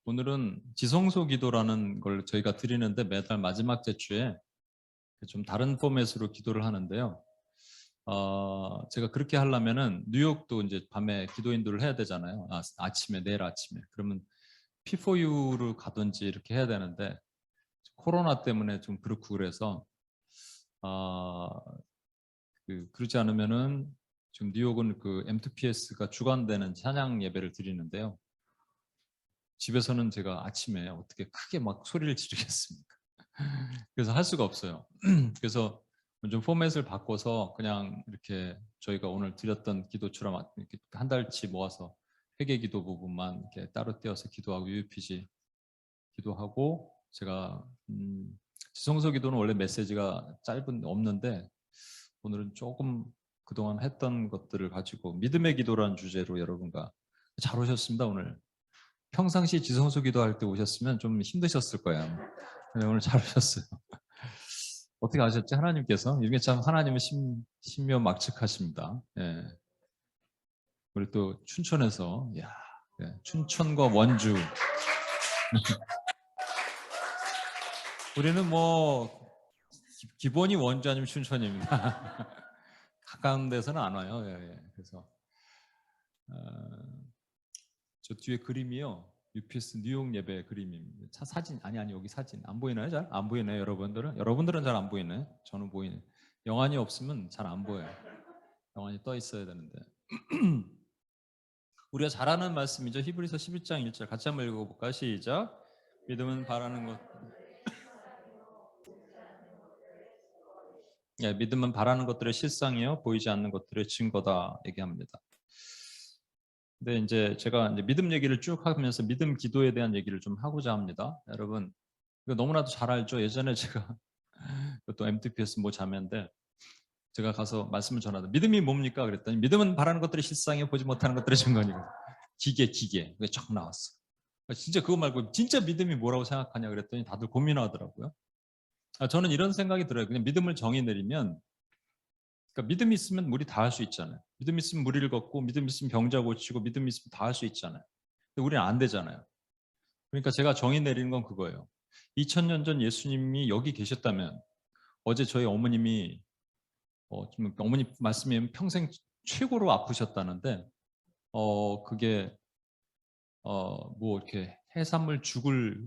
오늘은 지성소 기도라는 걸 저희가 드리는데 매달 마지막 주에 좀 다른 포맷으로 기도를 하는데요. 제가 그렇게 하려면은 뉴욕도 이제 밤에 기도 인도를 해야 되잖아요. 아침에, 내일 아침에. 그러면 P4U로 가든지 이렇게 해야 되는데 코로나 때문에 좀 그렇고 그래서 아, 그렇지 않으면은 지금 뉴욕은 그 M2PS가 주관되는 찬양 예배를 드리는데요. 집에서는 제가 아침에 어떻게 크게 막 소리를 지르겠습니까? 그래서 할 수가 없어요. 그래서 좀 포맷을 바꿔서 그냥 이렇게 저희가 오늘 드렸던 기도처럼 이렇게 한 달치 모아서 회개 기도 부분만 이렇게 따로 떼어서 기도하고 UPG 기도하고 제가 지성소 기도는 원래 메시지가 짧은 없는데 오늘은 조금 그동안 했던 것들을 가지고 믿음의 기도라는 주제로 여러분과 잘 오셨습니다. 오늘 평상시 지성소 기도할 때 오셨으면 좀 힘드셨을 거예요. 근데 오늘 잘 오셨어요. 어떻게 아셨지? 하나님께서 이게 참 하나님은 신묘막측하십니다. 예. 우리 또 춘천에서 예, 춘천과 원주 우리는 뭐 기본이 원주 아니면 춘천입니다. 가까운 데서는 안 와요. 예, 예. 그래서 저 뒤에 그림이요. UPS 뉴욕 예배 그림입니다. 사진 아니 여기 사진 안 보이나요? 잘 안 보이나요? 여러분들은 잘 안 보이네. 저는 보이네. 영안이 없으면 잘 안 보여요. 영안이 떠 있어야 되는데. 우리가 잘 아는 말씀이죠. 히브리서 11장 1절 같이 한번 읽어볼까요? 시작. 믿음은 바라는 것, 예, 믿음은 바라는 것들의 실상이요 보이지 않는 것들의 증거다 얘기합니다. 근데 이제 제가 이제 믿음 얘기를 쭉 하면서 믿음 기도에 대한 얘기를 좀 하고자 합니다. 여러분 이거 너무나도 잘 알죠. 예전에 제가 또 MTPS 뭐 자매인데 제가 가서 말씀을 전하다 믿음이 뭡니까? 그랬더니 믿음은 바라는 것들의 실상이요 보지 못하는 것들의 증거니까 기계 그게 쫙 나왔어. 진짜 그거 말고 진짜 믿음이 뭐라고 생각하냐 그랬더니 다들 고민하더라고요. 저는 이런 생각이 들어요. 그냥 믿음을 정의 내리면 그러니까 믿음이 있으면 우리 다 할 수 있잖아요. 믿음 있으면 무리를 걷고 믿음 있으면 병자 고치고 믿음 있으면 다 할 수 있잖아요. 근데 우리는 안 되잖아요. 그러니까 제가 정의 내리는 건 그거예요. 2000년 전 예수님이 여기 계셨다면 어제 저희 어머님이 좀 어머니 말씀이면 평생 최고로 아프셨다는데 그게 뭐 이렇게 해산물 죽을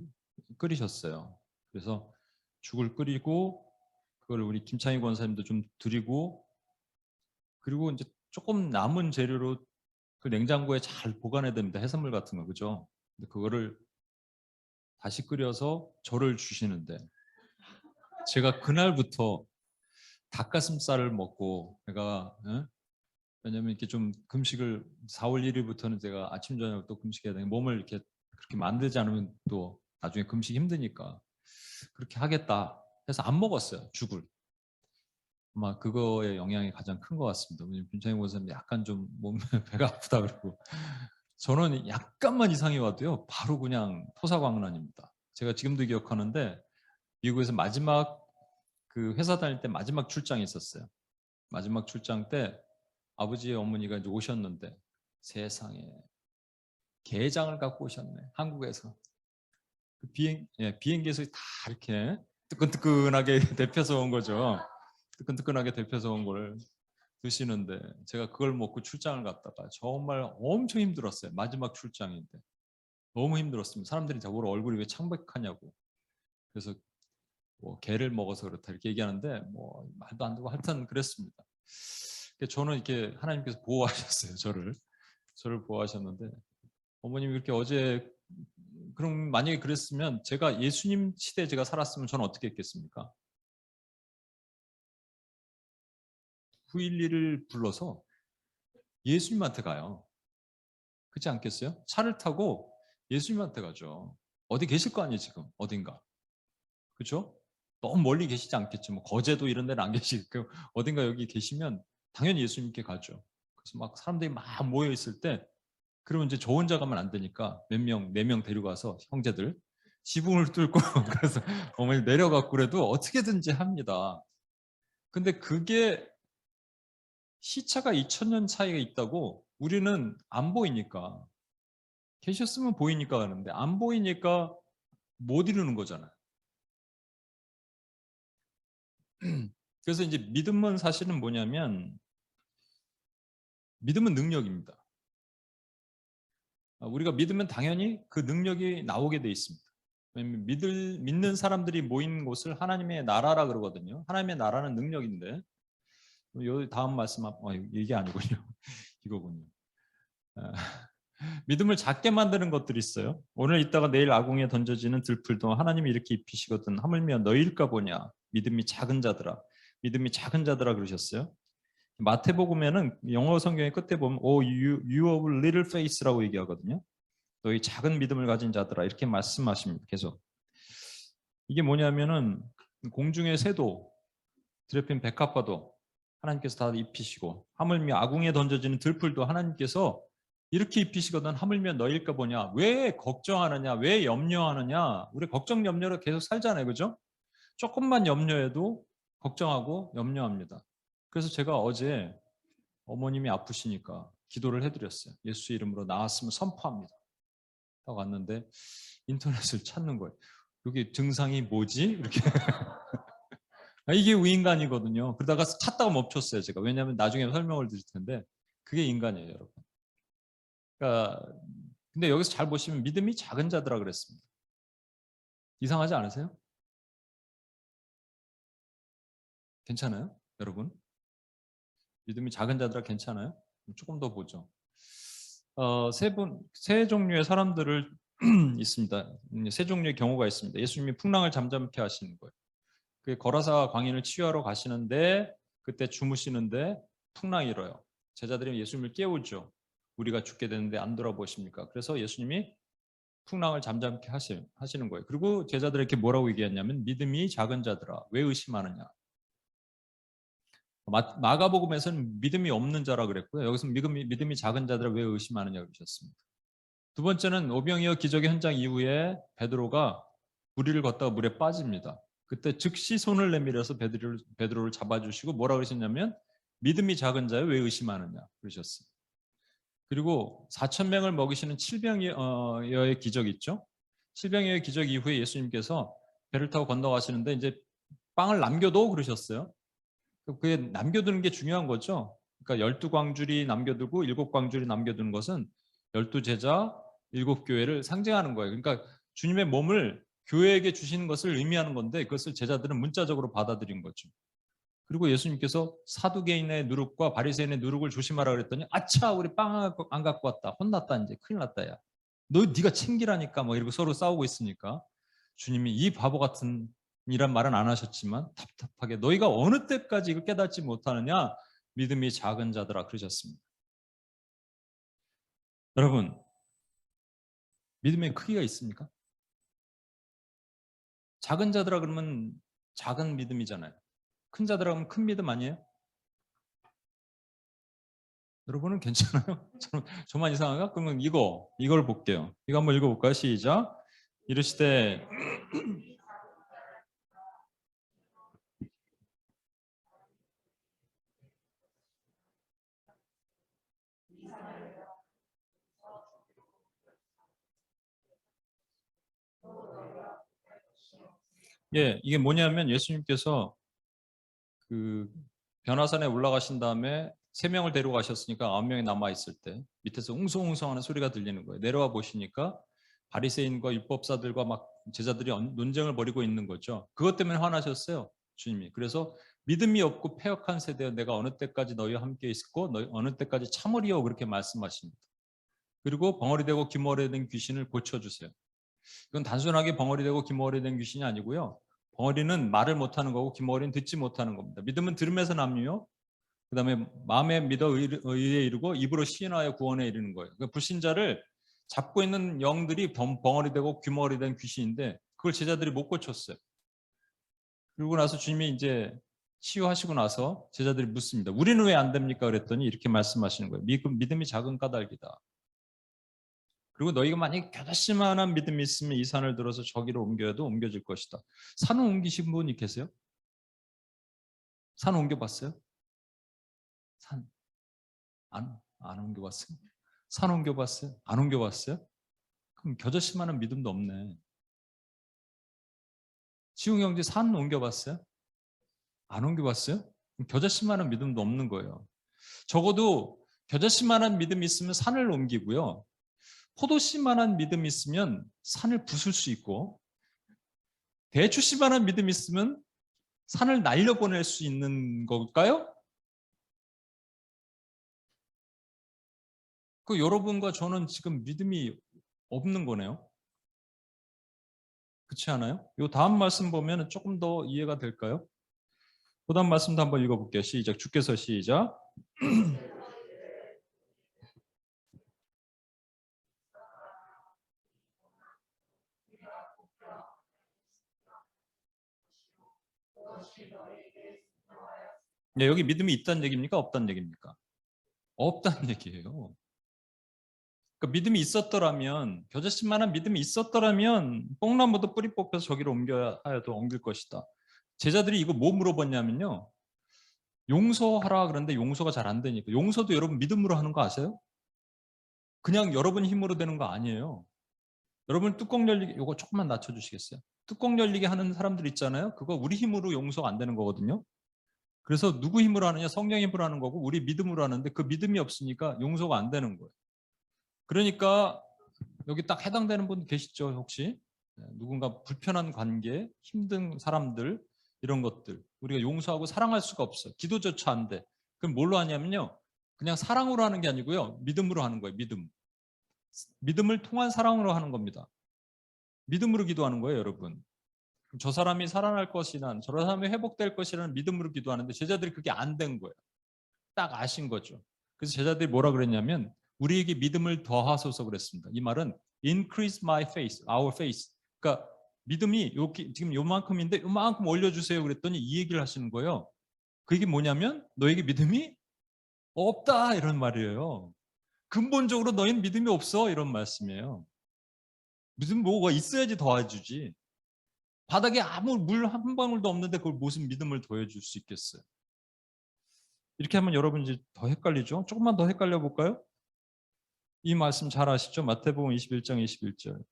끓이셨어요. 그래서 죽을 끓이고 그걸 우리 김창희 권사님도 좀 드리고 그리고 이제 조금 남은 재료로 그 냉장고에 잘 보관해야 됩니다. 해산물 같은 거 그죠? 근데 그거를 다시 끓여서 저를 주시는데 제가 그날부터 닭가슴살을 먹고 제가 왜냐면 이렇게 좀 금식을 4월 1일부터는 제가 아침 저녁 또 금식해야 되는 몸을 이렇게 그렇게 만들지 않으면 또 나중에 금식 힘드니까 그렇게 하겠다 해서 안 먹었어요 죽을. 아마 그거의 영향이 가장 큰 것 같습니다. 왜냐면 김창희 원사님 약간 좀 몸 배가 아프다 그러고 저는 약간만 이상이 와도요 바로 그냥 토사광난입니다. 제가 지금도 기억하는데 미국에서 마지막 그 회사 다닐 때 마지막 출장이 있었어요. 마지막 출장 때 아버지의 어머니가 이제 오셨는데 세상에 게장을 갖고 오셨네. 한국에서 그 비행기에서 다 이렇게 뜨끈뜨끈하게 데펴서 온 거죠. 뜨끈뜨끈하게 데펴서 온 걸 드시는데 제가 그걸 먹고 출장을 갔다가 정말 엄청 힘들었어요. 마지막 출장인데 너무 힘들었습니다. 사람들이 저보고 얼굴이 왜 창백하냐고. 그래서 뭐 개를 먹어서 그렇다 이렇게 얘기하는데 뭐 말도 안 되고 하여튼 그랬습니다. 저는 이렇게 하나님께서 보호하셨어요. 저를 보호하셨는데 어머님이 그렇게 어제 그럼 만약에 그랬으면 제가 예수님 시대에 제가 살았으면 저는 어떻게 했겠습니까? 911을 불러서 예수님한테 가요. 그렇지 않겠어요? 차를 타고 예수님한테 가죠. 어디 계실 거 아니에요 지금 어딘가. 그렇죠? 너무 멀리 계시지 않겠죠. 뭐 거제도 이런 데는 안 계시고 어딘가 여기 계시면 당연히 예수님께 가죠. 그래서 막 사람들이 막 모여 있을 때 그러면 이제 저 혼자 가면 안 되니까 몇 명, 네 명 데려가서 형제들 지붕을 뚫고 그래서 어머니 내려갖고 그래도 어떻게든지 합니다. 근데 그게 시차가 2000년 차이가 있다고 우리는 안 보이니까 계셨으면 보이니까 가는데 안 보이니까 못 이루는 거잖아요. 그래서 이제 믿음은 사실은 뭐냐면 믿음은 능력입니다. 우리가 믿으면 당연히 그 능력이 나오게 돼 있습니다. 왜냐하면 믿는 사람들이 모인 곳을 하나님의 나라라 그러거든요. 하나님의 나라는 능력인데 요 다음 말씀 이게 아니군요. 이거군요. 아, 믿음을 작게 만드는 것들이 있어요. 오늘 있다가 내일 아궁이에 던져지는 들풀도 하나님이 이렇게 입히시거든 하물며 너희일까 보냐. 믿음이 작은 자들아. 믿음이 작은 자들아 그러셨어요. 마태복음에는 영어 성경의 끝에 보면 you of little faith라고 얘기하거든요. 너희 작은 믿음을 가진 자들아 이렇게 말씀하십니다. 계속. 이게 뭐냐면은 공중의 새도 드레핀 백합화도 하나님께서 다 입히시고 하물며 아궁이에 던져지는 들풀도 하나님께서 이렇게 입히시거든 하물며 너일까 보냐. 왜 걱정하느냐. 왜 염려하느냐. 우리 걱정 염려로 계속 살잖아요. 그죠? 조금만 염려해도 걱정하고 염려합니다. 그래서 제가 어제 어머님이 아프시니까 기도를 해드렸어요. 예수 이름으로 나았으면 선포합니다. 딱 왔는데 인터넷을 찾는 거예요. 여기 증상이 뭐지? 이렇게. 이게 인간이거든요. 그러다가 찾다가 멈췄어요, 제가. 왜냐하면 나중에 설명을 드릴 텐데 그게 인간이에요, 여러분. 그러니까 근데 여기서 잘 보시면 믿음이 작은 자들아 그랬습니다. 이상하지 않으세요? 괜찮아요, 여러분? 믿음이 작은 자들아 괜찮아요? 조금 더 보죠. 세 종류의 사람들을 있습니다. 세 종류의 경우가 있습니다. 예수님이 풍랑을 잠잠케 하시는 거예요. 그 거라사 광인을 치유하러 가시는데 그때 주무시는데 풍랑이 일어요. 제자들이 예수님을 깨우죠. 우리가 죽게 되는데 안 돌아보십니까? 그래서 예수님이 풍랑을 잠잠케 하시는 거예요. 그리고 제자들에게 뭐라고 얘기했냐면 믿음이 작은 자들아 왜 의심하느냐. 마가복음에서는 믿음이 없는 자라 그랬고요. 여기서 믿음이 작은 자들아 왜 의심하느냐 그러셨습니다. 두 번째는 오병이어 기적의 현장 이후에 베드로가 무리를 걷다가 물에 빠집니다. 그때 즉시 손을 내밀어서 베드로를 잡아주시고 뭐라 그러셨냐면 믿음이 작은 자여 왜 의심하느냐 그러셨어요. 그리고 4천 명을 먹이시는 칠병여의 기적 있죠. 칠병여의 기적 이후에 예수님께서 배를 타고 건너가시는데 이제 빵을 남겨도 그러셨어요. 그게 남겨두는 게 중요한 거죠. 그러니까 12광줄이 남겨두고 7광줄이 남겨두는 것은 12제자, 7교회를 상징하는 거예요. 그러니까 주님의 몸을 교회에게 주시는 것을 의미하는 건데 그것을 제자들은 문자적으로 받아들인 거죠. 그리고 예수님께서 사두개인의 누룩과 바리새인의 누룩을 조심하라 그랬더니 아차 우리 빵 안 갖고 왔다. 혼났다 이제 큰일 났다 야. 네가 챙기라니까 뭐 이러고 서로 싸우고 있으니까 주님이 이 바보 같은 이란 말은 안 하셨지만 답답하게 너희가 어느 때까지 이걸 깨닫지 못하느냐 믿음이 작은 자들아 그러셨습니다. 여러분 믿음의 크기가 있습니까? 작은 자들아 그러면 작은 믿음이잖아요. 큰 자들아 그러면 큰 믿음 아니에요? 여러분은 괜찮아요? 저만 이상한가? 그러면 이걸 볼게요. 이거 한번 읽어볼까요? 시작. 이르시되 예, 이게 뭐냐면 예수님께서 그 변화산에 올라가신 다음에 3명을 데려가셨으니까 9명이 남아있을 때 밑에서 웅성웅성하는 소리가 들리는 거예요. 내려와 보시니까 바리새인과 율법사들과 막 제자들이 논쟁을 벌이고 있는 거죠. 그것 때문에 화나셨어요. 주님이. 그래서 믿음이 없고 패역한 세대여 내가 어느 때까지 너희와 함께 있고 너희 어느 때까지 참으리요 그렇게 말씀하십니다. 그리고 벙어리 되고 귀머리 된 귀신을 고쳐주세요. 이건 단순하게 벙어리 되고 귀머리 된 귀신이 아니고요. 벙어리는 말을 못하는 거고 귀머리는 듣지 못하는 겁니다. 믿음은 들음에서 남유요. 그 다음에 마음에 믿어 의에 이르고 입으로 시인하여 구원에 이르는 거예요. 그러니까 불신자를 잡고 있는 영들이 벙어리 되고 귀머리 된 귀신인데 그걸 제자들이 못 고쳤어요. 그러고 나서 주님이 이제 치유하시고 나서 제자들이 묻습니다. 우리는 왜 안 됩니까? 그랬더니 이렇게 말씀하시는 거예요. 믿음이 작은 까닭이다. 그리고 너희가 만약에 겨자씨만한 믿음이 있으면 이 산을 들어서 저기로 옮겨도 옮겨질 것이다. 산을 옮기신 분이 계세요? 산 옮겨봤어요? 산 안 옮겨봤어요? 산 옮겨봤어요? 안 옮겨봤어요? 그럼 겨자씨만한 믿음도 없네. 지웅 형제 산 옮겨봤어요? 안 옮겨봤어요? 그럼 겨자씨만한 믿음도 없는 거예요. 적어도 겨자씨만한 믿음이 있으면 산을 옮기고요. 포도씨만한 믿음이 있으면 산을 부술 수 있고, 대추씨만한 믿음이 있으면 산을 날려보낼 수 있는 걸까요? 그 여러분과 저는 지금 믿음이 없는 거네요. 그렇지 않아요? 이 다음 말씀 보면 조금 더 이해가 될까요? 그 다음 말씀도 한번 읽어볼게요. 시작. 주께서 시작. 네, 여기 믿음이 있다는 얘기입니까? 없다는 얘기입니까? 없다는 얘기예요. 그러니까 믿음이 있었더라면, 겨자씨만한 믿음이 있었더라면 뽕나무도 뿌리 뽑혀서 저기로 옮겨야 하여도 옮길 것이다. 제자들이 이거 뭐 물어봤냐면요. 용서하라 그러는데 용서가 잘 안 되니까. 용서도 여러분 믿음으로 하는 거 아세요? 그냥 여러분 힘으로 되는 거 아니에요. 여러분 뚜껑 열리게, 이거 조금만 낮춰주시겠어요? 뚜껑 열리게 하는 사람들 있잖아요. 그거 우리 힘으로 용서가 안 되는 거거든요. 그래서 누구 힘으로 하느냐? 성령 힘으로 하는 거고 우리 믿음으로 하는데 그 믿음이 없으니까 용서가 안 되는 거예요. 그러니까 여기 딱 해당되는 분 계시죠? 혹시? 누군가 불편한 관계, 힘든 사람들 이런 것들 우리가 용서하고 사랑할 수가 없어요. 기도조차 안 돼. 그럼 뭘로 하냐면요. 그냥 사랑으로 하는 게 아니고요. 믿음으로 하는 거예요. 믿음. 믿음을 통한 사랑으로 하는 겁니다. 믿음으로 기도하는 거예요, 여러분. 저 사람이 살아날 것이란, 저 사람이 회복될 것이라는 믿음으로 기도하는데 제자들이 그게 안 된 거예요. 딱 아신 거죠. 그래서 제자들이 뭐라 그랬냐면 우리에게 믿음을 더하소서 그랬습니다. 이 말은 increase my faith, our faith. 그러니까 믿음이 지금 요만큼인데 요만큼 올려주세요 그랬더니 이 얘기를 하시는 거예요. 그게 뭐냐면 너에게 믿음이 없다 이런 말이에요. 근본적으로 너희는 믿음이 없어 이런 말씀이에요. 무슨 뭐가 있어야지 도와주지. 바닥에 아무 물 한 방울도 없는데 그걸 무슨 믿음을 더해줄 수 있겠어요. 이렇게 하면 여러분 이제 더 헷갈리죠? 조금만 더 헷갈려 볼까요? 이 말씀 잘 아시죠? 마태복음 21장 21절.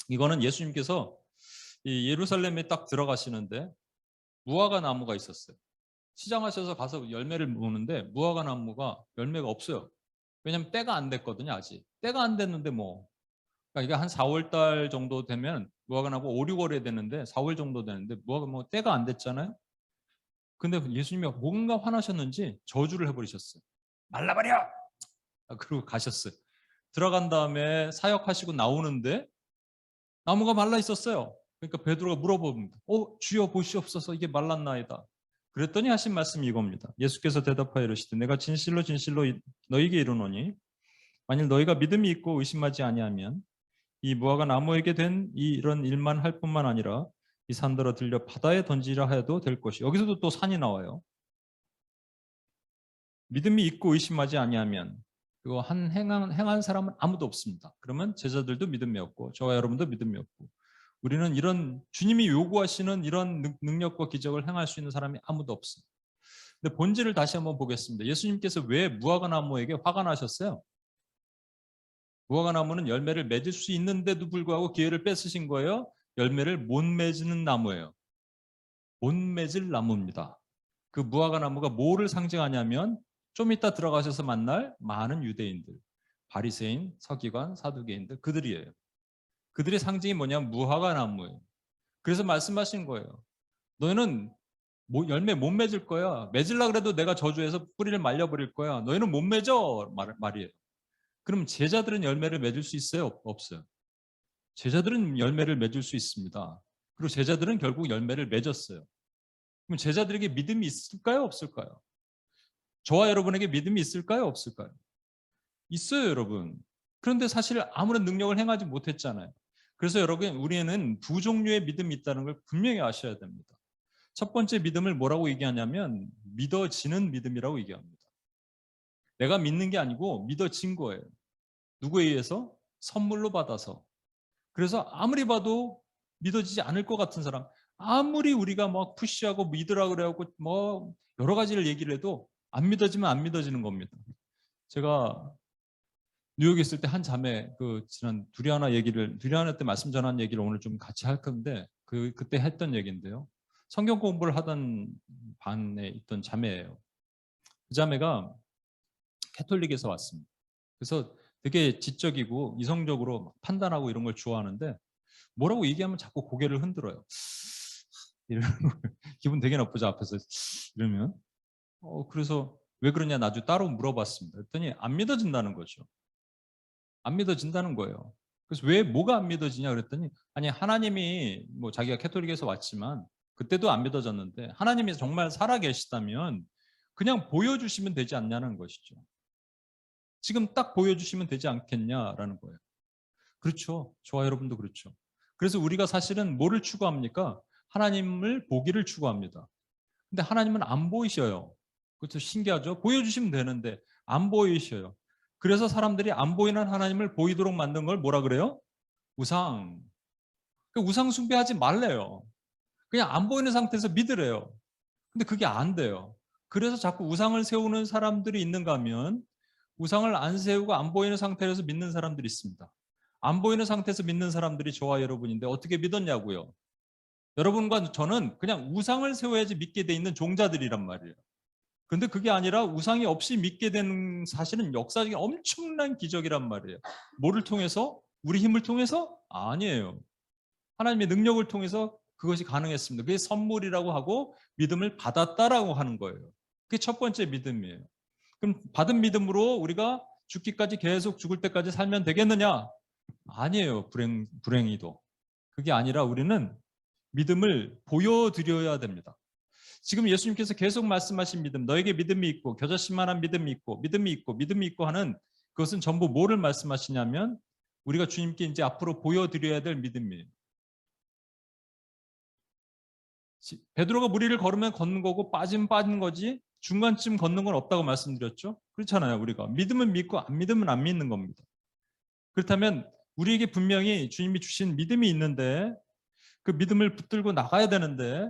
이거는 예수님께서 이 예루살렘에 딱 들어가시는데 무화과 나무가 있었어요. 시장하셔서 가서 열매를 보는데 무화과 나무가 열매가 없어요. 왜냐하면 때가 안 됐거든요. 아직. 때가 안 됐는데 뭐 그러니까 이게 한 4월 달 정도 되면 무화과 나무 5, 6월에 되는데 4월 정도 되는데 무화과 뭐 때가 안 됐잖아요. 근데 예수님이 뭔가 화나셨는지 저주를 해버리셨어요. 말라버려! 그리고 가셨어요. 들어간 다음에 사역하시고 나오는데 나무가 말라 있었어요. 그러니까 베드로가 물어봅니다. 주여 보시옵소서 이게 말랐나이다. 그랬더니 하신 말씀이 이겁니다. 예수께서 대답하여 이르시되 내가 진실로 진실로 너희에게 이르노니 만일 너희가 믿음이 있고 의심하지 아니하면 이 무화과 나무에게 된 이런 일만 할 뿐만 아니라 이 산더러 들려 바다에 던지라 해도 될 것이. 여기서도 또 산이 나와요. 믿음이 있고 의심하지 아니하면 그거 행한 사람은 아무도 없습니다. 그러면 제자들도 믿음이 없고 저와 여러분도 믿음이 없고 우리는 이런 주님이 요구하시는 이런 능력과 기적을 행할 수 있는 사람이 아무도 없습니다. 근데 본질을 다시 한번 보겠습니다. 예수님께서 왜 무화과 나무에게 화가 나셨어요? 무화과 나무는 열매를 맺을 수 있는데도 불구하고 기회를 뺏으신 거예요. 열매를 못 맺는 나무예요. 못 맺을 나무입니다. 그 무화과 나무가 뭐를 상징하냐면 좀 이따 들어가셔서 만날 많은 유대인들, 바리새인, 서기관, 사두개인들 그들이에요. 그들의 상징이 뭐냐면 무화과 나무예요. 그래서 말씀하신 거예요. 너희는 열매 못 맺을 거야. 맺으려고 그래도 내가 저주해서 뿌리를 말려버릴 거야. 너희는 못 맺어 말이에요. 그럼 제자들은 열매를 맺을 수 있어요? 없어요. 제자들은 열매를 맺을 수 있습니다. 그리고 제자들은 결국 열매를 맺었어요. 그럼 제자들에게 믿음이 있을까요? 없을까요? 저와 여러분에게 믿음이 있을까요? 없을까요? 있어요, 여러분. 그런데 사실 아무런 능력을 행하지 못했잖아요. 그래서 여러분, 우리는 두 종류의 믿음이 있다는 걸 분명히 아셔야 됩니다. 첫 번째 믿음을 뭐라고 얘기하냐면 믿어지는 믿음이라고 얘기합니다. 내가 믿는 게 아니고 믿어진 거예요. 누구에 의해서? 선물로 받아서. 그래서 아무리 봐도 믿어지지 않을 것 같은 사람, 아무리 우리가 막 푸시하고 믿으라 그래갖고 뭐 여러 가지를 얘기를 해도 안 믿어지면 안 믿어지는 겁니다. 제가 뉴욕에 있을 때 한 자매 지난 두리아나 때 말씀 전한 얘기를 오늘 좀 같이 할 건데 그때 했던 얘기인데요. 성경 공부를 하던 반에 있던 자매예요. 그 자매가 캐톨릭에서 왔습니다. 그래서 되게 지적이고 이성적으로 판단하고 이런 걸 좋아하는데 뭐라고 얘기하면 자꾸 고개를 흔들어요. 이러는 기분 되게 나쁘죠, 앞에서 이러면. 그래서 왜 그러냐 나중에 따로 물어봤습니다. 그랬더니 안 믿어진다는 거죠. 안 믿어진다는 거예요. 그래서 왜 뭐가 안 믿어지냐 그랬더니 아니 하나님이 뭐 자기가 캐톨릭에서 왔지만 그때도 안 믿어졌는데 하나님이 정말 살아 계시다면 그냥 보여주시면 되지 않냐는 것이죠. 지금 딱 보여주시면 되지 않겠냐라는 거예요. 그렇죠. 저와 여러분도 그렇죠. 그래서 우리가 사실은 뭐를 추구합니까? 하나님을 보기를 추구합니다. 근데 하나님은 안 보이셔요. 그것도 신기하죠? 보여주시면 되는데 안 보이셔요. 그래서 사람들이 안 보이는 하나님을 보이도록 만든 걸 뭐라 그래요? 우상. 우상 숭배하지 말래요. 그냥 안 보이는 상태에서 믿으래요. 근데 그게 안 돼요. 그래서 자꾸 우상을 세우는 사람들이 있는가 하면 우상을 안 세우고 안 보이는 상태에서 믿는 사람들이 있습니다. 안 보이는 상태에서 믿는 사람들이 저와 여러분인데 어떻게 믿었냐고요. 여러분과 저는 그냥 우상을 세워야지 믿게 돼 있는 종자들이란 말이에요. 그런데 그게 아니라 우상이 없이 믿게 된 사실은 역사적인 엄청난 기적이란 말이에요. 뭐를 통해서? 우리 힘을 통해서? 아니에요. 하나님의 능력을 통해서 그것이 가능했습니다. 그게 선물이라고 하고 믿음을 받았다라고 하는 거예요. 그게 첫 번째 믿음이에요. 그럼 받은 믿음으로 우리가 죽기까지 계속 죽을 때까지 살면 되겠느냐? 아니에요. 불행히도. 그게 아니라 우리는 믿음을 보여드려야 됩니다. 지금 예수님께서 계속 말씀하신 믿음, 너에게 믿음이 있고 겨자씨만한 믿음이 있고 믿음이 있고 하는 그것은 전부 뭐를 말씀하시냐면 우리가 주님께 이제 앞으로 보여드려야 될 믿음이에요. 베드로가 무리를 걸으면 걷는 거고 빠지면 빠지는 거지 중간쯤 걷는 건 없다고 말씀드렸죠. 그렇잖아요. 우리가 믿으면 믿고 안 믿으면 안 믿는 겁니다. 그렇다면 우리에게 분명히 주님이 주신 믿음이 있는데 그 믿음을 붙들고 나가야 되는데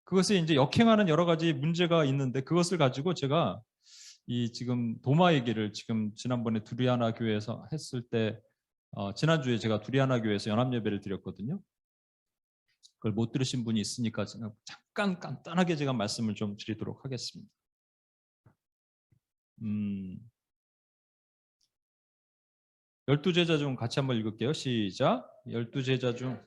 그것에 이제 역행하는 여러 가지 문제가 있는데 그것을 가지고 제가 이 지금 도마 얘기를 지금 지난번에 두리아나 교회에서 했을 때 지난주에 제가 두리아나 교회에서 연합 예배를 드렸거든요. 그걸 못 들으신 분이 있으니까 잠깐 간단하게 제가 말씀을 좀 드리도록 하겠습니다. 12제자 중 같이 한번 읽을게요. 시작. 12제자 중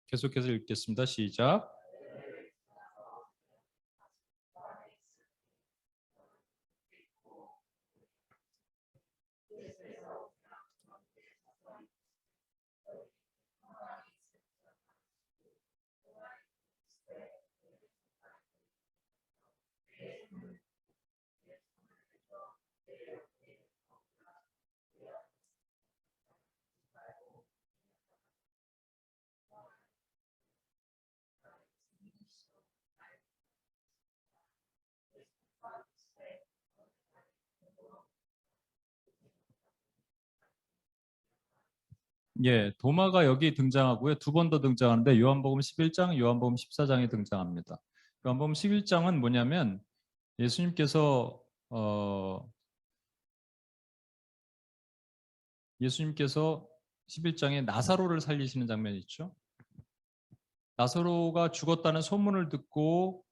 계속해서 읽겠습니다. 시작. 예, 도마가 여기 등장하고요. 두 번 더 등장하는데 요한복음 11장, 요한복음 14장에 등장합니다. 요한복음 11장은 뭐냐면 예수님께서 예수님께서 11장에 나사로를 살리시는 장면이 있죠. 나사로가 죽었다는 소문을 듣고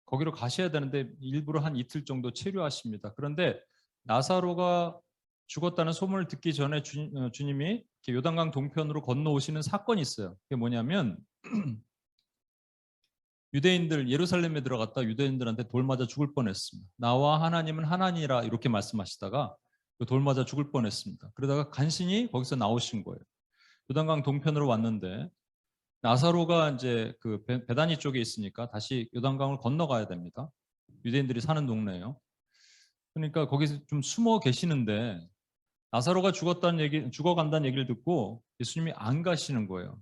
거기로 가셔야 되는데 일부러 한 이틀 정도 체류하십니다. 그런데 나사로가 죽었다는 소문을 듣기 전에 주님이 요단강 동편으로 건너오시는 사건이 있어요. 그게 뭐냐면 유대인들 예루살렘에 들어갔다 유대인들한테 돌 맞아 죽을 뻔했습니다. 나와 하나님은 하나니라 이렇게 말씀하시다가 돌 맞아 죽을 뻔했습니다. 그러다가 간신히 거기서 나오신 거예요. 요단강 동편으로 왔는데 나사로가 이제 그 베다니 쪽에 있으니까 다시 요단강을 건너가야 됩니다. 유대인들이 사는 동네예요. 그러니까 거기서 좀 숨어 계시는데 나사로가 죽어간다는 얘기를 듣고 예수님이 안 가시는 거예요.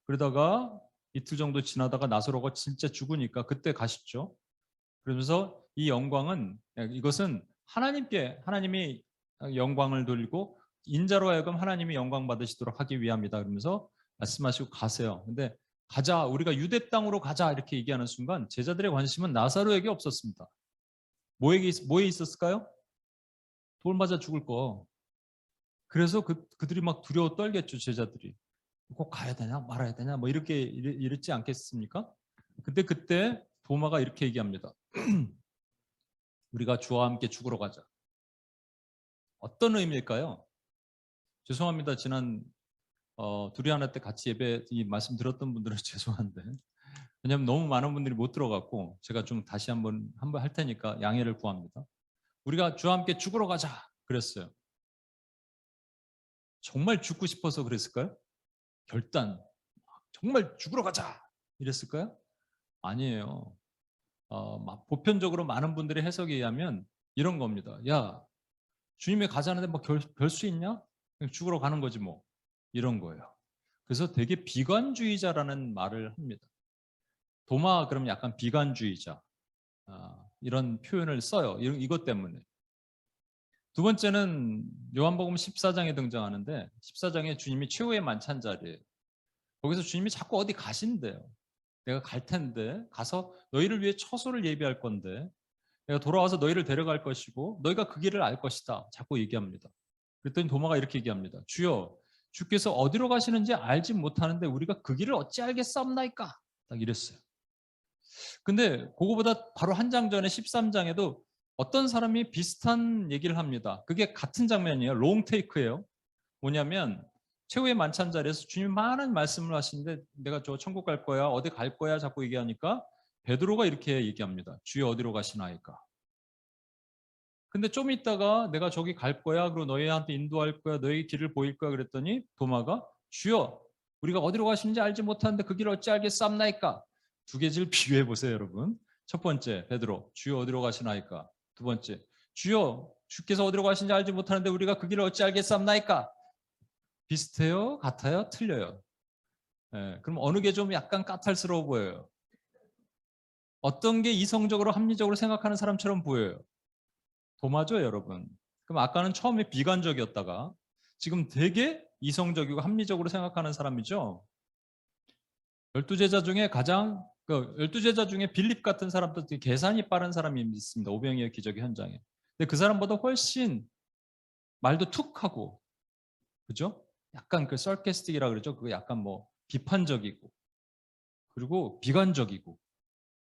그러다가 이틀 정도 지나다가 나사로가 진짜 죽으니까 그때 가셨죠. 그러면서 이 영광은 이것은 하나님이 영광을 돌리고 인자로 하여금 하나님이 영광 받으시도록 하기 위함이다. 그러면서 말씀하시고 가세요. 근데 가자, 우리가 유대 땅으로 가자 이렇게 얘기하는 순간 제자들의 관심은 나사로에게 없었습니다. 뭐에 있었을까요? 돌 맞아 죽을 거. 그래서 그들이 막 두려워 떨겠죠, 제자들이. 꼭 가야 되냐 말아야 되냐 뭐 이렇게 이랬지 않겠습니까? 근데 그때 도마가 이렇게 얘기합니다. 우리가 주와 함께 죽으러 가자. 어떤 의미일까요? 죄송합니다. 지난 두리아나 때 같이 예배 이 말씀 들었던 분들은 죄송한데 왜냐하면 너무 많은 분들이 못 들어갔고 제가 좀 다시 한번 할 테니까 양해를 구합니다. 우리가 주와 함께 죽으러 가자 그랬어요. 정말 죽고 싶어서 그랬을까요? 결단 정말 죽으러 가자 이랬을까요? 아니에요. 막 보편적으로 많은 분들의 해석에 의하면 이런 겁니다. 야, 주님이 가자는데 뭐 별 수 있냐? 그냥 죽으러 가는 거지 뭐. 이런 거예요. 그래서 되게 비관주의자라는 말을 합니다. 도마 그러면 약간 비관주의자. 이런 표현을 써요. 이것 때문에. 두 번째는 요한복음 14장에 등장하는데 14장에 주님이 최후의 만찬 자리에 거기서 주님이 자꾸 어디 가신대요. 내가 갈 텐데 가서 너희를 위해 처소를 예비할 건데 내가 돌아와서 너희를 데려갈 것이고 너희가 그 길을 알 것이다. 자꾸 얘기합니다. 그랬더니 도마가 이렇게 얘기합니다. 주여 주께서 어디로 가시는지 알지 못하는데 우리가 그 길을 어찌 알겠사옵나이까? 딱 이랬어요. 근데 그거보다 바로 한 장 전에 13장에도 어떤 사람이 비슷한 얘기를 합니다. 그게 같은 장면이에요. 롱테이크예요. 뭐냐면 최후의 만찬 자리에서 주님이 많은 말씀을 하시는데 내가 저 천국 갈 거야 어디 갈 거야 자꾸 얘기하니까 베드로가 이렇게 얘기합니다. 주여 어디로 가시나이까? 근데 좀 있다가 내가 저기 갈 거야 그리고 너희한테 인도할 거야 너희 길을 보일 거야 그랬더니 도마가 주여 우리가 어디로 가시는지 알지 못하는데 그 길을 어찌 알겠사옵나이까? 두 개질 비교해 보세요 여러분. 첫 번째 베드로 주여 어디로 가시나이까? 두 번째 주여 주께서 어디로 가시는지 알지 못하는데 우리가 그 길을 어찌 알겠사옵나이까? 비슷해요? 같아요? 틀려요? 예, 그럼 어느 게 좀 약간 까탈스러워 보여요? 어떤 게 이성적으로 합리적으로 생각하는 사람처럼 보여요? 도마죠 여러분. 그럼 아까는 처음에 비관적이었다가 지금 되게 이성적이고 합리적으로 생각하는 사람이죠. 12제자 중에 가장 12제자 중에 빌립 같은 사람도 되게 계산이 빠른 사람이 있습니다. 오병이어 기적의 현장에. 근데 그 사람보다 훨씬 말도 툭 하고 그죠? 약간 그 sarcastic이라 그러죠. 그거 약간 뭐 비판적이고 그리고 비관적이고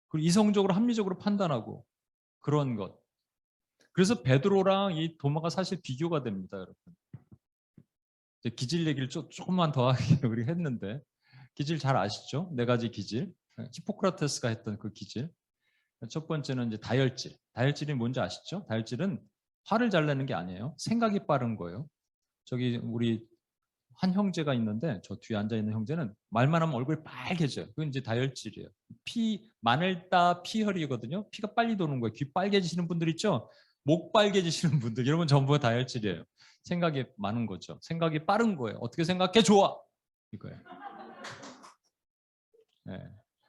그리고 이성적으로 합리적으로 판단하고 그런 것. 그래서 베드로랑 이 도마가 사실 비교가 됩니다, 여러분. 이제 기질 얘기를 조금만 더 하게 우리 했는데 기질 잘 아시죠? 네 가지 기질. 히포크라테스가 했던 그 기질. 첫 번째는 이제 다혈질. 다혈질이 뭔지 아시죠? 다혈질은 화를 잘 내는 게 아니에요. 생각이 빠른 거예요. 저기 우리 한 형제가 있는데 저 뒤에 앉아 있는 형제는 말만 하면 얼굴이 빨개져요. 그건 이제 다혈질이에요. 마늘따 피혈이거든요. 피가 빨리 도는 거예요. 귀 빨개지시는 분들 있죠? 목 빨개지시는 분들 이런 건 전부 다혈질이에요. 생각이 많은 거죠. 생각이 빠른 거예요. 어떻게 생각해? 좋아. 이거예요. 네.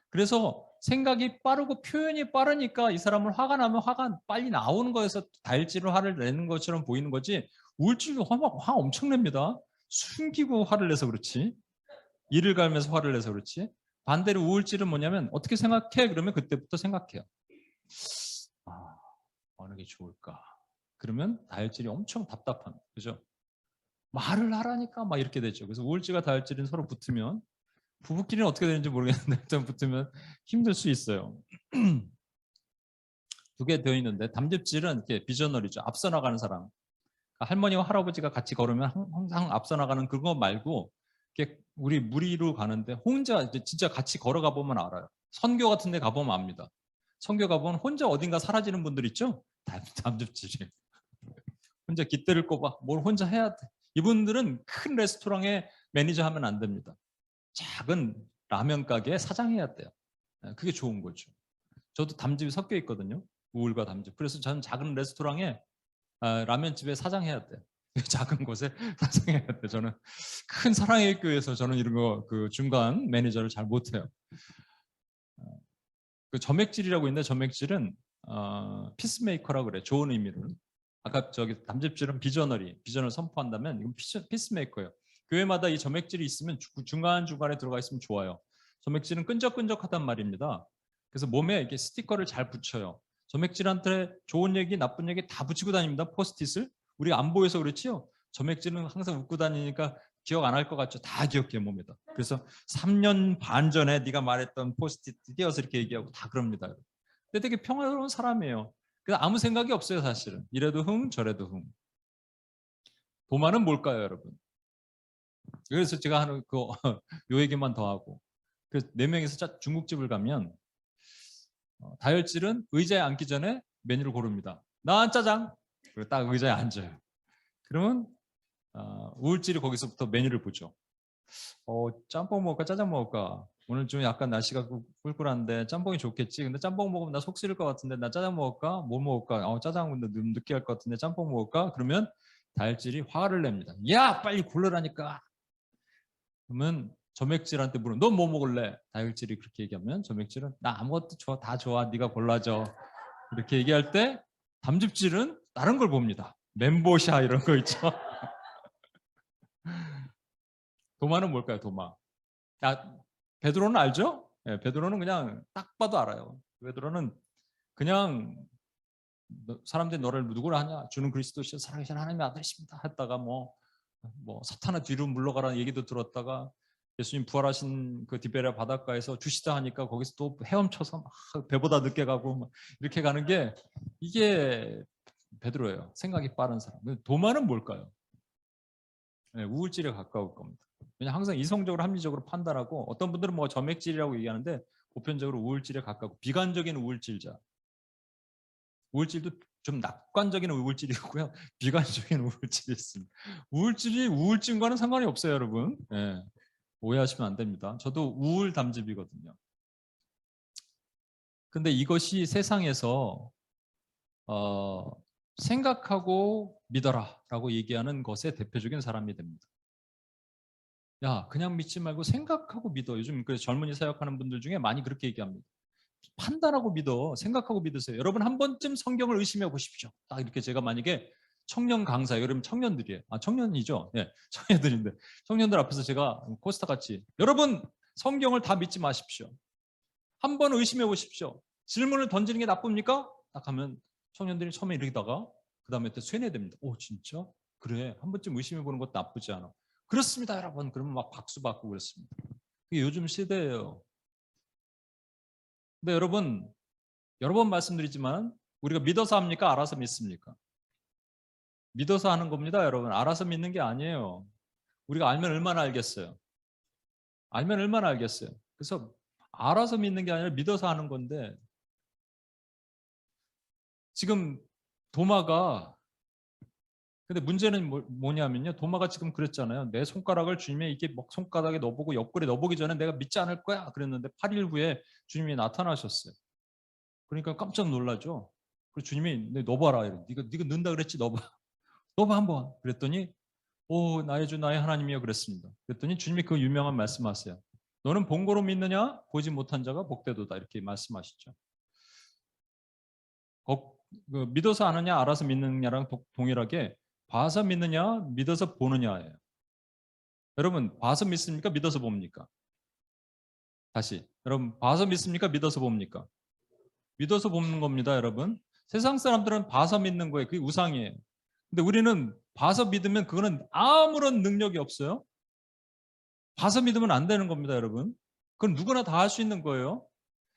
그래서 생각이 빠르고 표현이 빠르니까 이 사람은 화가 나면 화가 빨리 나오는 거에서 다혈질로 화를 내는 것처럼 보이는 거지 우울증이 화 엄청 냅니다. 숨기고 화를 내서 그렇지. 이를 갈면서 화를 내서 그렇지. 반대로 우울질은 뭐냐면 어떻게 생각해? 그러면 그때부터 생각해요. 어느 게 좋을까? 그러면 다혈질이 엄청 답답한 그죠? 말을 하라니까 막 이렇게 되죠. 그래서 우울질과 다혈질은 서로 붙으면 부부끼리는 어떻게 되는지 모르겠는데 일단 붙으면 힘들 수 있어요. 두 개 되어 있는데 담즙질은 이렇게 비저널이죠. 앞서 나가는 사람. 할머니와 할아버지가 같이 걸으면 항상 앞서 나가는 그거 말고 이렇게 우리 무리로 가는데 혼자 이제 진짜 같이 걸어가 보면 알아요. 선교 같은 데 가보면 압니다. 선교 가보면 혼자 어딘가 사라지는 분들 있죠? 담즙질이. 혼자 깃대를 꼽아 뭘 혼자 해야 돼. 이분들은 큰 레스토랑에 매니저 하면 안 됩니다. 작은 라면 가게에 사장해야 돼요. 그게 좋은 거죠. 저도 담즙이 섞여 있거든요. 우울과 담즙. 그래서 저는 작은 레스토랑에 라면집에 사장해야 돼요. 작은 곳에 사상해야 돼. 저는 큰 사랑의 교회에서 저는 이런 거 그 중간 매니저를 잘 못해요. 그 점액질이라고 있는데 점액질은 피스메이커라고 그래. 좋은 의미로. 아까 저기 담즙질은 비전을 선포한다면 이건 피스메이커예요. 교회마다 이 점액질이 있으면 중간중간에 들어가 있으면 좋아요. 점액질은 끈적끈적하단 말입니다. 그래서 몸에 이렇게 스티커를 잘 붙여요. 점액질한테 좋은 얘기, 나쁜 얘기 다 붙이고 다닙니다. 포스트잇을. 우리가 안 보여서 그렇지요. 점액질은 항상 웃고 다니니까 기억 안 할 것 같죠? 다 기억해 몸에다. 그래서 3년 반 전에 네가 말했던 포스트잇 띄어서 이렇게 얘기하고 다 그럽니다. 근데 되게 평화로운 사람이에요. 그래서 아무 생각이 없어요, 사실은. 이래도 흥, 저래도 흥. 도마는 뭘까요, 여러분? 그래서 제가 하는 요 얘기만 더 하고. 그 네 명이서 중국집을 가면 다혈질은 의자에 앉기 전에 메뉴를 고릅니다. 난 짜장. 그리고 딱 의자에 앉아요. 그러면 우울질이 거기서부터 메뉴를 보죠. 짬뽕 먹을까 짜장 먹을까? 오늘 좀 약간 날씨가 꿀꿀한데 짬뽕이 좋겠지. 근데 짬뽕 먹으면 나 속 쓰릴 것 같은데 나 짜장 먹을까? 뭐 먹을까? 짜장 근데 느끼할 것 같은데 짬뽕 먹을까? 그러면 다혈질이 화를 냅니다. 야 빨리 골라라니까. 그러면 점액질한테 물으면 너 뭐 먹을래? 다혈질이 그렇게 얘기하면 점액질은 나 아무것도 좋아 다 좋아 네가 골라줘. 이렇게 얘기할 때 담즙질은 다른 걸 봅니다. 멘보샤 이런 거 있죠. 도마는 뭘까요? 도마. 베드로는 알죠? 네, 베드로는 그냥 딱 봐도 알아요. 베드로는 그냥 사람들이 너를 누구라 하냐? 주는 그리스도시여 살아계신 하나님의 아들이십니다. 했다가 뭐 사탄아 뒤로 물러가라는 얘기도 들었다가 예수님 부활하신 그 디베랴 바닷가에서 주시다 하니까 거기서 또 헤엄쳐서 막 배보다 늦게 가고 막 이렇게 가는 게 이게 베드로예요. 생각이 빠른 사람. 도마는 뭘까요? 네, 우울질에 가까울 겁니다. 왜냐 항상 이성적으로 합리적으로 판단하고 어떤 분들은 뭐 점액질이라고 얘기하는데 보편적으로 우울질에 가깝고 비관적인 우울질자. 우울질도 좀 낙관적인 우울질이 있고요. 비관적인 우울질이 있습니다. 우울질이 우울증과는 상관이 없어요, 여러분. 네, 오해하시면 안 됩니다. 저도 우울 담즙이거든요. 근데 이것이 세상에서 생각하고 믿어라라고 얘기하는 것의 대표적인 사람이 됩니다. 야, 그냥 믿지 말고 생각하고 믿어. 요즘 그 젊은이 사역하는 분들 중에 많이 그렇게 얘기합니다. 판단하고 믿어. 생각하고 믿으세요. 여러분 한 번쯤 성경을 의심해 보십시오. 딱 이렇게 제가 만약에 청년 강사, 여러분 청년들이에요. 청년이죠. 네, 청년들인데 청년들 앞에서 제가 코스타 같이 여러분 성경을 다 믿지 마십시오. 한 번 의심해 보십시오. 질문을 던지는 게 나쁩니까? 딱 하면 청년들이 처음에 이러다가 그 다음에 또 쇠뇌됩니다. 오 진짜? 그래 한 번쯤 의심해 보는 것도 나쁘지 않아. 그렇습니다 여러분. 그러면 막 박수 받고 그렇습니다. 이게 요즘 시대예요. 근데 여러분 여러 번 말씀드리지만 우리가 믿어서 합니까? 알아서 믿습니까? 믿어서 하는 겁니다 여러분. 알아서 믿는 게 아니에요. 우리가 알면 얼마나 알겠어요. 알면 얼마나 알겠어요. 그래서 알아서 믿는 게 아니라 믿어서 하는 건데 지금 도마가 근데 문제는 뭐냐면요. 도마가 지금 그랬잖아요. 내 손가락을 주님의 이게 손가락에 넣어보고 옆구리에 넣어보기 전에 내가 믿지 않을 거야. 그랬는데 8일 후에 주님이 나타나셨어요. 그러니까 깜짝 놀라죠. 그리고 주님이 넣어봐라. 네가 넣는다 그랬지 넣어봐. 넣어봐 한번. 그랬더니 오 나의 주 나의 하나님이여 그랬습니다. 그랬더니 주님이 그 유명한 말씀하세요. 너는 본고로 믿느냐? 보지 못한 자가 복되도다. 이렇게 말씀하시죠. 믿어서 아느냐 알아서 믿느냐랑 동일하게 봐서 믿느냐 믿어서 보느냐예요. 여러분 봐서 믿습니까? 믿어서 봅니까? 다시 여러분 봐서 믿습니까? 믿어서 봅니까? 믿어서 보는 겁니다 여러분. 세상 사람들은 봐서 믿는 거예요. 그게 우상이에요. 근데 우리는 봐서 믿으면 그거는 아무런 능력이 없어요. 봐서 믿으면 안 되는 겁니다 여러분. 그건 누구나 다 할 수 있는 거예요.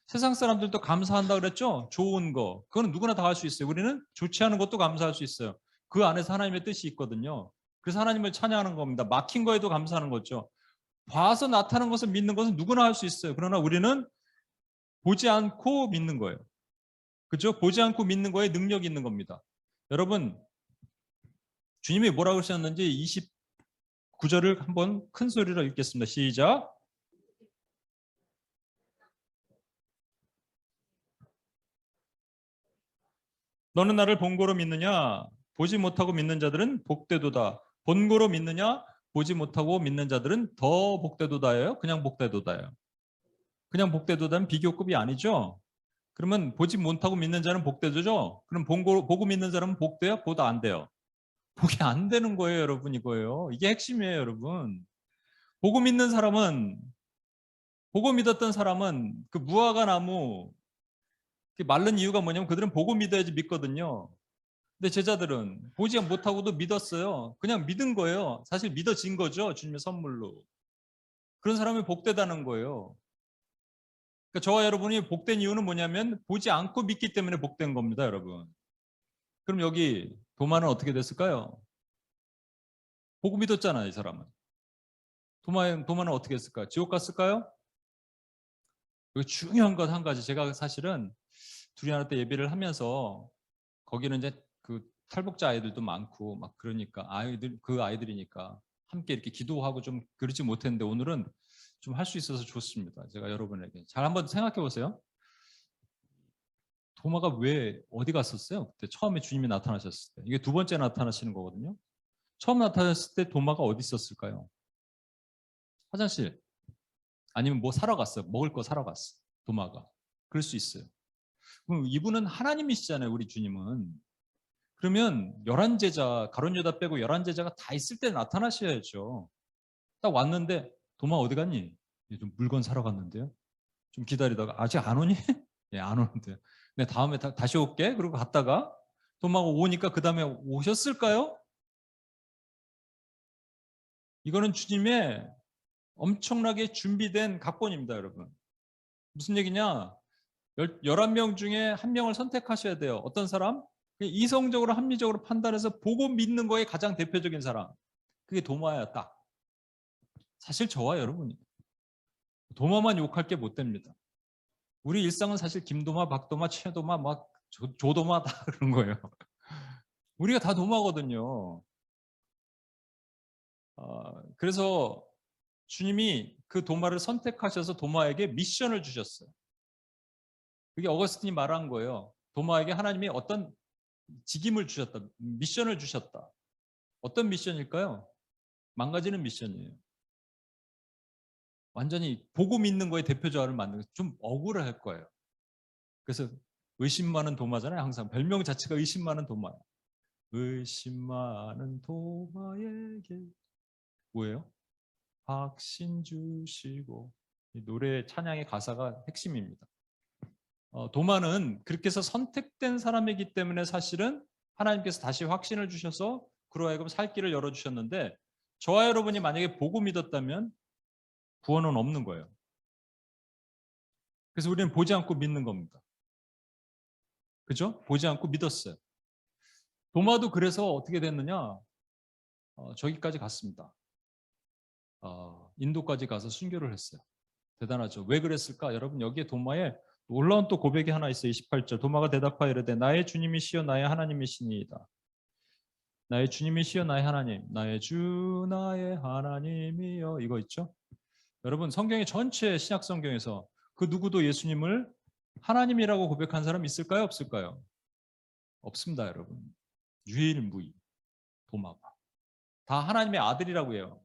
세상 사람들도 감사한다 그랬죠? 좋은 거. 그거는 누구나 다 할 수 있어요. 우리는 좋지 않은 것도 감사할 수 있어요. 그 안에서 하나님의 뜻이 있거든요. 그래서 하나님을 찬양하는 겁니다. 막힌 거에도 감사하는 거죠. 봐서 나타나는 것을 믿는 것은 누구나 할 수 있어요. 그러나 우리는 보지 않고 믿는 거예요. 그렇죠? 보지 않고 믿는 거에 능력이 있는 겁니다. 여러분, 주님이 뭐라고 하셨는지 29절을 한번 큰 소리로 읽겠습니다. 시작. 너는 나를 본고로 믿느냐? 보지 못하고 믿는 자들은 복되도다. 본고로 믿느냐? 보지 못하고 믿는 자들은 더 복되도다예요? 그냥 복되도다예요? 그냥 복되도다는 비교급이 아니죠. 그러면 보지 못하고 믿는 자는 복되죠. 그럼 보고 믿는 사람은 복돼요? 보다 안 돼요. 복이 안 되는 거예요, 여러분. 이거예요. 이게 핵심이에요, 여러분. 보고 믿는 사람은, 보고 믿었던 사람은 그 무화과 나무 마른 이유가 뭐냐면 그들은 보고 믿어야지 믿거든요. 근데 제자들은 보지 못하고도 믿었어요. 그냥 믿은 거예요. 사실 믿어진 거죠. 주님의 선물로. 그런 사람이 복되다는 거예요. 그러니까 저와 여러분이 복된 이유는 뭐냐면 보지 않고 믿기 때문에 복된 겁니다, 여러분. 그럼 여기 도마는 어떻게 됐을까요? 보고 믿었잖아요, 이 사람은. 도마는 어떻게 했을까요? 지옥 갔을까요? 여기 중요한 것 한 가지. 제가 사실은 두리안화 때 예배를 하면서 거기는 이제 그 탈북자 아이들도 많고 막 그러니까 아이들이니까 함께 이렇게 기도하고 좀 그러지 못했는데 오늘은 좀 할 수 있어서 좋습니다. 제가 여러분에게 잘 한번 생각해 보세요. 도마가 왜 어디 갔었어요? 그때 처음에 주님이 나타나셨을 때. 이게 두 번째 나타나시는 거거든요. 처음 나타났을 때 도마가 어디 있었을까요? 화장실. 아니면 뭐 사러 갔어요. 먹을 거 사러 갔어. 도마가. 그럴 수 있어요. 그럼 이분은 하나님이시잖아요. 우리 주님은. 그러면 11제자, 가룟 유다 빼고 11제자가 다 있을 때 나타나셔야죠. 딱 왔는데 도마 어디 갔니? 좀 물건 사러 갔는데요. 좀 기다리다가 아직 안 오니? 예, 안 오는데요. 네, 다음에 다시 올게. 그리고 갔다가 도마가 오니까 그 다음에 오셨을까요? 이거는 주님의 엄청나게 준비된 각본입니다, 여러분. 무슨 얘기냐? 11명 중에 한 명을 선택하셔야 돼요. 어떤 사람? 이성적으로 합리적으로 판단해서 보고 믿는 거에 가장 대표적인 사람. 그게 도마야 딱. 사실 저와 여러분이 도마만 욕할 게 못 됩니다. 우리 일상은 사실 김도마, 박도마, 최도마, 막 조도마 다 그런 거예요. 우리가 다 도마거든요. 그래서 주님이 그 도마를 선택하셔서 도마에게 미션을 주셨어요. 그게 어거스틴이 말한 거예요. 도마에게 하나님이 어떤 직임을 주셨다. 미션을 주셨다. 어떤 미션일까요? 망가지는 미션이에요. 완전히 보고 믿는 거에 대표자를 만드는 좀 억울할 거예요. 그래서 의심 많은 도마잖아요. 항상 별명 자체가 의심 많은 도마예요. 의심 많은 도마에게 뭐예요? 확신 주시고 이 노래 찬양의 가사가 핵심입니다. 도마는 그렇게 해서 선택된 사람이기 때문에 사실은 하나님께서 다시 확신을 주셔서 그로 하여금 살 길을 열어주셨는데 저와 여러분이 만약에 보고 믿었다면 구원은 없는 거예요. 그래서 우리는 보지 않고 믿는 겁니다. 그죠? 보지 않고 믿었어요. 도마도 그래서 어떻게 됐느냐? 저기까지 갔습니다. 인도까지 가서 순교를 했어요. 대단하죠. 왜 그랬을까? 여러분 여기에 도마에 놀라운 또 고백이 하나 있어요. 28절. 도마가 대답하여 이르되 나의 주님이시여 나의 하나님이시니이다. 나의 주님이시여 나의 하나님. 나의 주 나의 하나님이여. 이거 있죠? 여러분 성경의 전체 신약 성경에서 그 누구도 예수님을 하나님이라고 고백한 사람 있을까요? 없을까요? 없습니다, 여러분. 유일무이 도마가. 다 하나님의 아들이라고 해요.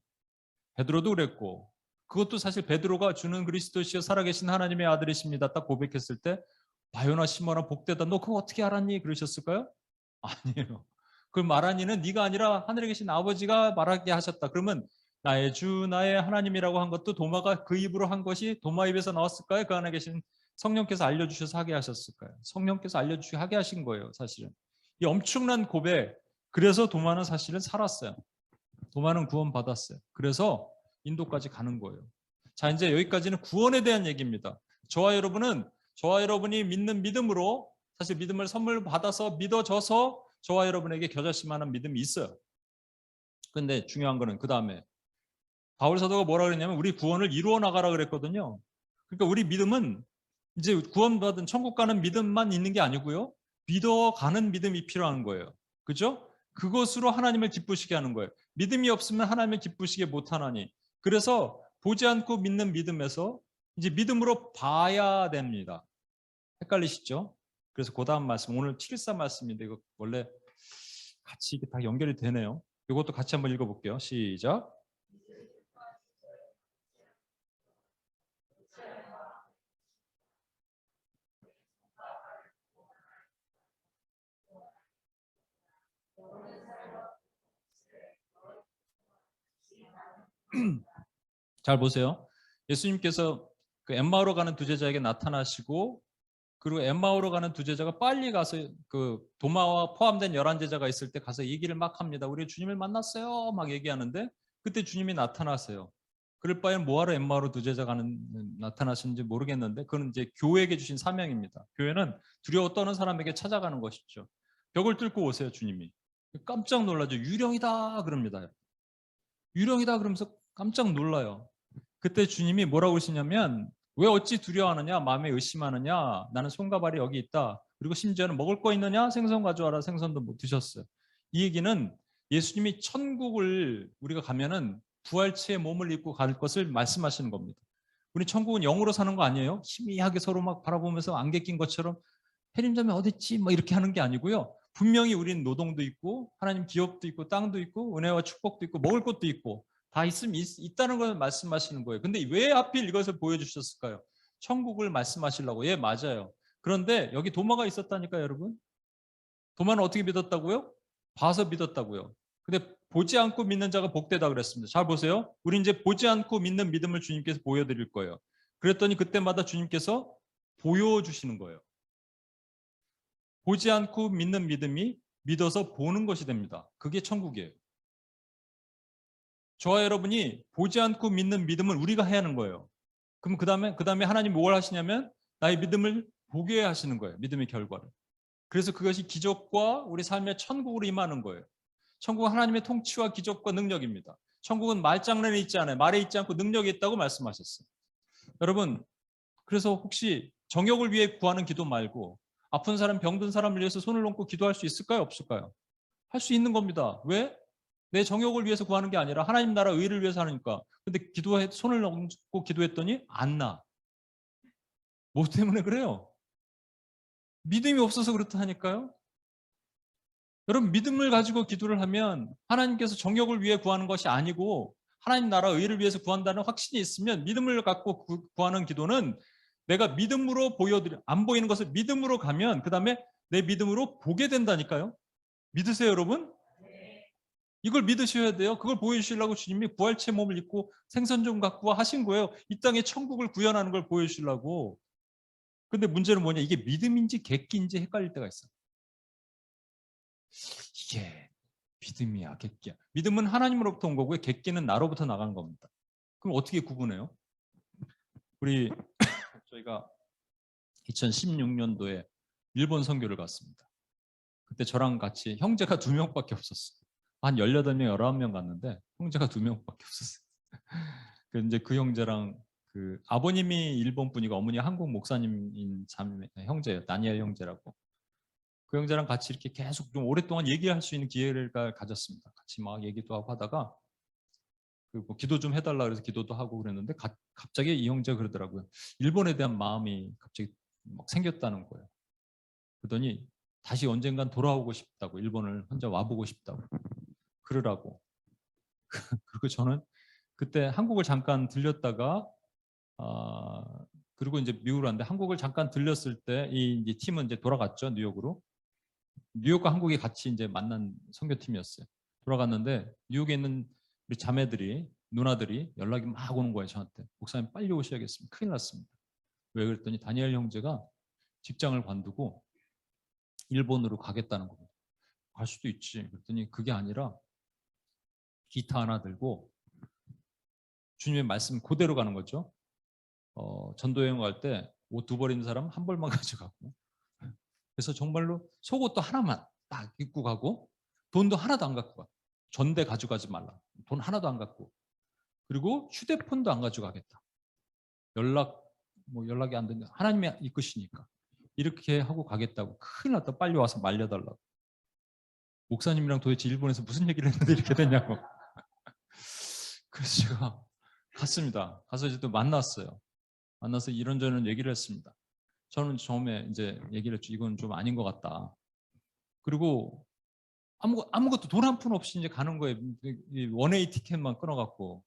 베드로도 그랬고 그것도 사실 베드로가 주는 그리스도시여 살아계신 하나님의 아들이십니다. 딱 고백했을 때 바요나 시몬아 복되다. 너 그거 어떻게 알았니? 그러셨을까요? 아니에요. 그 말한 이는 네가 아니라 하늘에 계신 아버지가 말하게 하셨다. 그러면 나의 주 나의 하나님이라고 한 것도 도마가 그 입으로 한 것이 도마 입에서 나왔을까요? 그 안에 계신 성령께서 알려주셔서 하게 하셨을까요? 성령께서 알려주시게 하게 하신 거예요. 사실은 이 엄청난 고백. 그래서 도마는 사실은 살았어요. 도마는 구원받았어요. 그래서 인도까지 가는 거예요. 자, 이제 여기까지는 구원에 대한 얘기입니다. 저와 여러분이 믿는 믿음으로 사실 믿음을 선물 받아서 믿어져서 저와 여러분에게 겨자씨만한 믿음이 있어요. 근데 중요한 거는 그 다음에 바울 사도가 뭐라 그랬냐면 우리 구원을 이루어 나가라 그랬거든요. 그러니까 우리 믿음은 이제 구원받은 천국 가는 믿음만 있는 게 아니고요. 믿어가는 믿음이 필요한 거예요. 그죠? 그것으로 하나님을 기쁘시게 하는 거예요. 믿음이 없으면 하나님을 기쁘시게 못하나니. 그래서 보지 않고 믿는 믿음에서 이제 믿음으로 봐야 됩니다. 헷갈리시죠? 그래서 그 다음 말씀, 오늘 714 말씀인데 이거 원래 같이 이게 다 연결이 되네요. 이것도 같이 한번 읽어볼게요. 시작. 잘 보세요. 예수님께서 그 엠마오로 가는 두 제자에게 나타나시고, 그리고 엠마오로 가는 두 제자가 빨리 가서 그 도마와 포함된 11제자가 있을 때 가서 얘기를 막 합니다. 우리 주님을 만났어요. 막 얘기하는데 그때 주님이 나타나세요. 그럴 바에는 뭐하러 엠마오로 두 제자가 나타나시는지 모르겠는데 그건 이제 교회에게 주신 사명입니다. 교회는 두려워 떠는 사람에게 찾아가는 것이죠. 벽을 뚫고 오세요, 주님이. 깜짝 놀라죠. 유령이다 그럽니다. 유령이다 그러면서 깜짝 놀라요. 그때 주님이 뭐라고 하시냐면, 왜 어찌 두려워하느냐, 마음에 의심하느냐, 나는 손과 발이 여기 있다. 그리고 심지어는 먹을 거 있느냐, 생선 가져와라. 생선도 못 드셨어요. 이 얘기는 예수님이 천국을 우리가 가면은 부활체의 몸을 입고 갈 것을 말씀하시는 겁니다. 우리 천국은 영으로 사는 거 아니에요? 희미하게 서로 막 바라보면서 안개 낀 것처럼 혜림자매 어딨지? 막 이렇게 하는 게 아니고요. 분명히 우리는 노동도 있고 하나님 기업도 있고 땅도 있고 은혜와 축복도 있고 먹을 것도 있고 다 있다는 걸 말씀하시는 거예요. 근데 왜 하필 이것을 보여주셨을까요? 천국을 말씀하시려고. 예, 맞아요. 그런데 여기 도마가 있었다니까요, 여러분. 도마는 어떻게 믿었다고요? 봐서 믿었다고요. 근데 보지 않고 믿는 자가 복되다 그랬습니다. 잘 보세요. 우리 이제 보지 않고 믿는 믿음을 주님께서 보여드릴 거예요. 그랬더니 그때마다 주님께서 보여주시는 거예요. 보지 않고 믿는 믿음이 믿어서 보는 것이 됩니다. 그게 천국이에요. 저와 여러분이 보지 않고 믿는 믿음을 우리가 해야 하는 거예요. 그럼 그 다음에 하나님 뭘 하시냐면 나의 믿음을 보게 하시는 거예요. 믿음의 결과를. 그래서 그것이 기적과 우리 삶의 천국으로 임하는 거예요. 천국은 하나님의 통치와 기적과 능력입니다. 천국은 말장난에 있지 않아요. 말에 있지 않고 능력이 있다고 말씀하셨어요. 여러분, 그래서 혹시 정욕을 위해 구하는 기도 말고 아픈 사람, 병든 사람을 위해서 손을 얹고 기도할 수 있을까요? 없을까요? 할 수 있는 겁니다. 왜? 내 정욕을 위해서 구하는 게 아니라 하나님 나라 의를 위해서 하니까. 근데 손을 얹고 기도했더니 안 나. 뭐 때문에 그래요? 믿음이 없어서 그렇다니까요. 여러분, 믿음을 가지고 기도를 하면 하나님께서 정욕을 위해 구하는 것이 아니고 하나님 나라 의를 위해서 구한다는 확신이 있으면 믿음을 갖고 구하는 기도는 내가 믿음으로 안 보이는 것을 믿음으로 가면 그 다음에 내 믿음으로 보게 된다니까요. 믿으세요, 여러분? 이걸 믿으셔야 돼요. 그걸 보여주시려고 주님이 부활체 몸을 입고 생선 좀 갖고 하신 거예요. 이 땅에 천국을 구현하는 걸 보여주시려고. 근데 문제는 뭐냐? 이게 믿음인지 객기인지 헷갈릴 때가 있어요. 이게 믿음이야, 객기야. 믿음은 하나님으로부터 온 거고요. 객기는 나로부터 나간 겁니다. 그럼 어떻게 구분해요? 우리 저희가 2016년도에 일본 선교를 갔습니다. 그때 저랑 같이 형제가 2명밖에 없었어요. 한 18명, 19명 갔는데 형제가 2명밖에 없었어요. 이제 그 형제랑 그 아버님이 일본 분이고 어머니 한국 목사님인 형제예요. 다니엘 형제라고. 그 형제랑 같이 이렇게 계속 좀 오랫동안 얘기할 수 있는 기회를 가졌습니다. 같이 막 얘기도 하고 하다가 뭐 기도 좀 해달라 그래서 기도도 하고 그랬는데 갑자기 이 형제가 그러더라고요. 일본에 대한 마음이 갑자기 막 생겼다는 거예요. 그러더니 다시 언젠간 돌아오고 싶다고, 일본을 혼자 와보고 싶다고 그러라고. 그리고 저는 그때 한국을 잠깐 들렸다가 그리고 이제 미국을 왔는데 한국을 잠깐 들렸을 때 이 팀은 이제 돌아갔죠, 뉴욕으로. 뉴욕과 한국이 같이 이제 만난 선교팀이었어요. 돌아갔는데 뉴욕에 있는 우리 자매들이, 누나들이 연락이 막 오는 거예요, 저한테. 목사님 빨리 오셔야겠습니다. 큰일 났습니다. 왜 그랬더니 다니엘 형제가 직장을 관두고 일본으로 가겠다는 겁니다. 갈 수도 있지. 그랬더니 그게 아니라 기타 하나 들고 주님의 말씀 그대로 가는 거죠. 전도여행 갈 때 옷 2벌 있는 사람 1벌만 가져가고, 그래서 정말로 속옷도 하나만 딱 입고 가고 돈도 하나도 안 갖고 가. 전대 가져가지 말라. 돈 하나도 안 갖고. 그리고 휴대폰도 안 가져가겠다. 연락이 안 된다. 하나님이 이끄시니까. 이렇게 하고 가겠다고. 큰일 났다. 빨리 와서 말려달라고. 목사님이랑 도대체 일본에서 무슨 얘기를 했는데 이렇게 됐냐고. 그래서 제가 갔습니다. 가서 이제 또 만났어요. 만나서 이런저런 얘기를 했습니다. 저는 처음에 이제 얘기를 했죠. 이건 좀 아닌 것 같다. 그리고 아무것도 돈 한 푼 없이 이제 가는 거예요. 이 원웨이 티켓만 끊어갖고.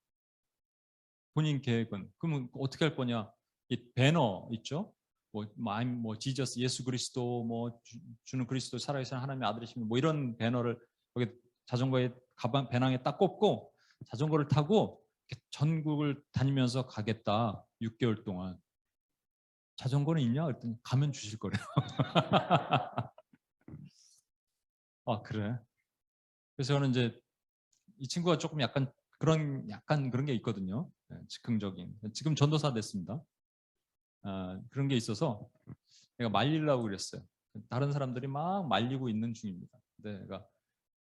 본인 계획은. 그러면 어떻게 할 거냐? 이 배너 있죠? 뭐 지저스 예수 그리스도 뭐 주는 그리스도 살아계신 하나님의 아들이시면 뭐 이런 배너를 여기 자전거에 가방 배낭에 딱 꽂고 자전거를 타고 이렇게 전국을 다니면서 가겠다. 6개월 동안. 자전거는 있냐? 그랬더니 가면 주실 거래요. 아, 그래. 그래서 저는 이제 이 친구가 조금 약간 그런 게 있거든요. 즉흥적인. 지금 전도사 됐습니다. 그런 게 있어서 내가 말리려고 그랬어요. 다른 사람들이 막 말리고 있는 중입니다. 근데 내가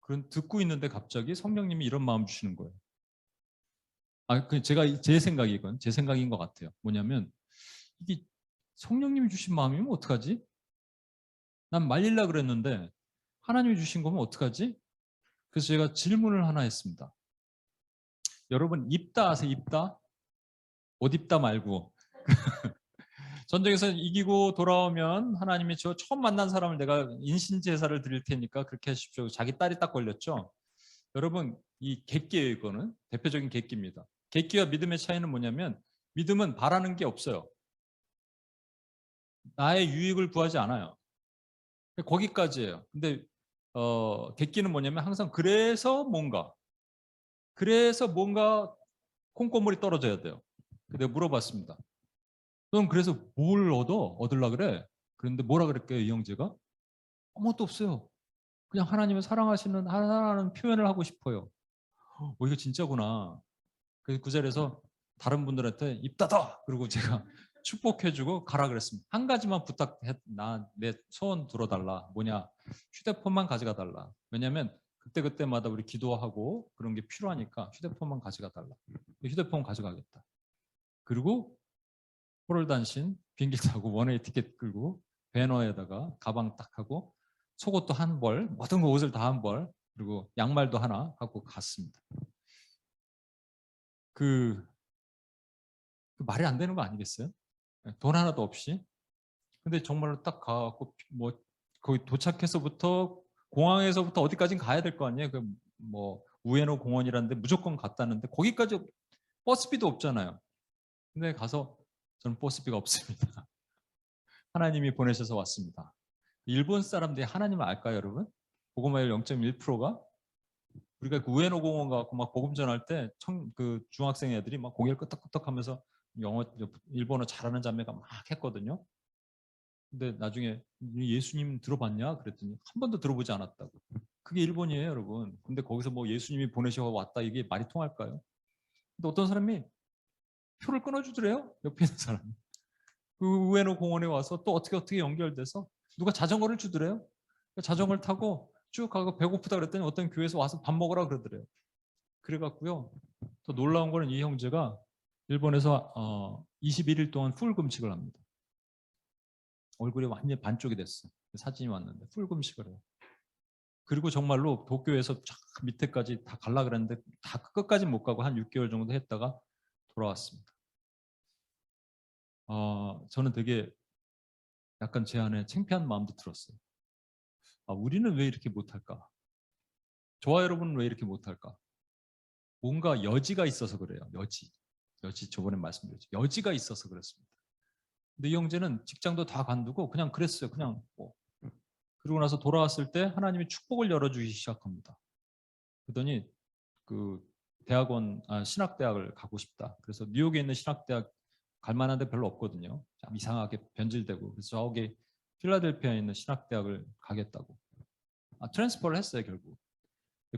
그런 듣고 있는데 갑자기 성령님이 이런 마음 주시는 거예요. 제가 제 생각이건 제 생각인 것 같아요. 뭐냐면 이게 성령님이 주신 마음이면 어떡하지? 난 말리려고 그랬는데 하나님이 주신 거면 어떡하지? 그래서 제가 질문을 하나 했습니다. 여러분 입다 아세요? 입다? 옷 입다 말고 전쟁에서 이기고 돌아오면 하나님이 저 처음 만난 사람을 내가 인신제사를 드릴 테니까 그렇게 하십시오. 자기 딸이 딱 걸렸죠. 여러분 이 객기예요. 이거는 대표적인 객기입니다. 객기와 믿음의 차이는 뭐냐면 믿음은 바라는 게 없어요. 나의 유익을 구하지 않아요. 거기까지예요. 근데 객기는 뭐냐면 항상 그래서 뭔가 콩고물이 떨어져야 돼요. 내가 물어봤습니다. 넌 그래서 뭘 얻으려 그래? 그런데 뭐라 그랬게요, 이 형제가? 아무것도 없어요. 그냥 하나님을 사랑하는 표현을 하고 싶어요. 이거 진짜구나. 그래서 그 자리에서 다른 분들한테 입 닫아! 그리고 제가 축복해주고 가라 그랬습니다. 한 가지만 부탁해, 내 소원 들어달라. 뭐냐? 휴대폰만 가져가 달라. 왜냐면 그때그때마다 우리 기도하고 그런 게 필요하니까 휴대폰만 가져가 달라. 휴대폰 가져가겠다. 그리고 호를 단신 비행기 타고 원웨이 티켓 끌고 배너에다가 가방 딱 하고 속옷도 한 벌, 모든 옷을 다 한 벌, 그리고 양말도 하나 갖고 갔습니다. 그 말이 안 되는 거 아니겠어요? 돈 하나도 없이. 근데 정말로 딱 가갖고 뭐 거기 도착해서부터 공항에서부터 어디까지 가야 될 거 아니에요? 그 뭐 우에노 공원이라는데 무조건 갔다는데 거기까지 버스비도 없잖아요. 근데 가서 저는 버스비가 없습니다. 하나님이 보내셔서 왔습니다. 일본 사람들이 하나님을 알까요, 여러분? 복음화율 0.1%가 우리가 그 우에노 공원 가고 막 복음 전할 때 그 중학생 애들이 막 고개를 끄덕끄덕하면서 일본어 잘하는 자매가 막 했거든요. 근데 나중에 예수님 들어봤냐? 그랬더니 한 번도 들어보지 않았다고. 그게 일본이에요, 여러분. 근데 거기서 뭐 예수님이 보내셔 왔다 이게 말이 통할까요? 근데 어떤 사람이 표를 끊어주더래요, 옆에 있는 사람이. 그 우에노 공원에 와서 또 어떻게 연결돼서 누가 자전거를 주더래요. 자전거를 타고 쭉 가고 배고프다 그랬더니 어떤 교회에서 와서 밥 먹으라 그러더래요. 그래갖고요. 또 놀라운 거는 이 형제가 일본에서 21일 동안 풀 금식을 합니다. 얼굴이 완전히 반쪽이 됐어. 사진이 왔는데 풀 금식을 해요. 그리고 정말로 도쿄에서 쫙 밑에까지 다 갈라 그랬는데 다 끝까지 못 가고 한 6개월 정도 했다가 돌아왔습니다. 저는 되게 약간 제 안에 창피한 마음도 들었어요. 우리는 왜 이렇게 못할까? 저와 여러분은 왜 이렇게 못할까? 뭔가 여지가 있어서 그래요. 여지 저번에 말씀드렸죠. 여지가 있어서 그렇습니다. 근데 이 형제는 직장도 다 관두고 그냥 그랬어요. 그냥 뭐. 그러고 나서 돌아왔을 때 하나님이 축복을 열어주기 시작합니다. 그러더니 그 신학대학을 가고 싶다. 그래서 뉴욕에 있는 신학대학 갈 만한 데 별로 없거든요. 참 이상하게 변질되고. 그래서 저기 필라델피아에 있는 신학대학을 가겠다고. 트랜스퍼를 했어요, 결국.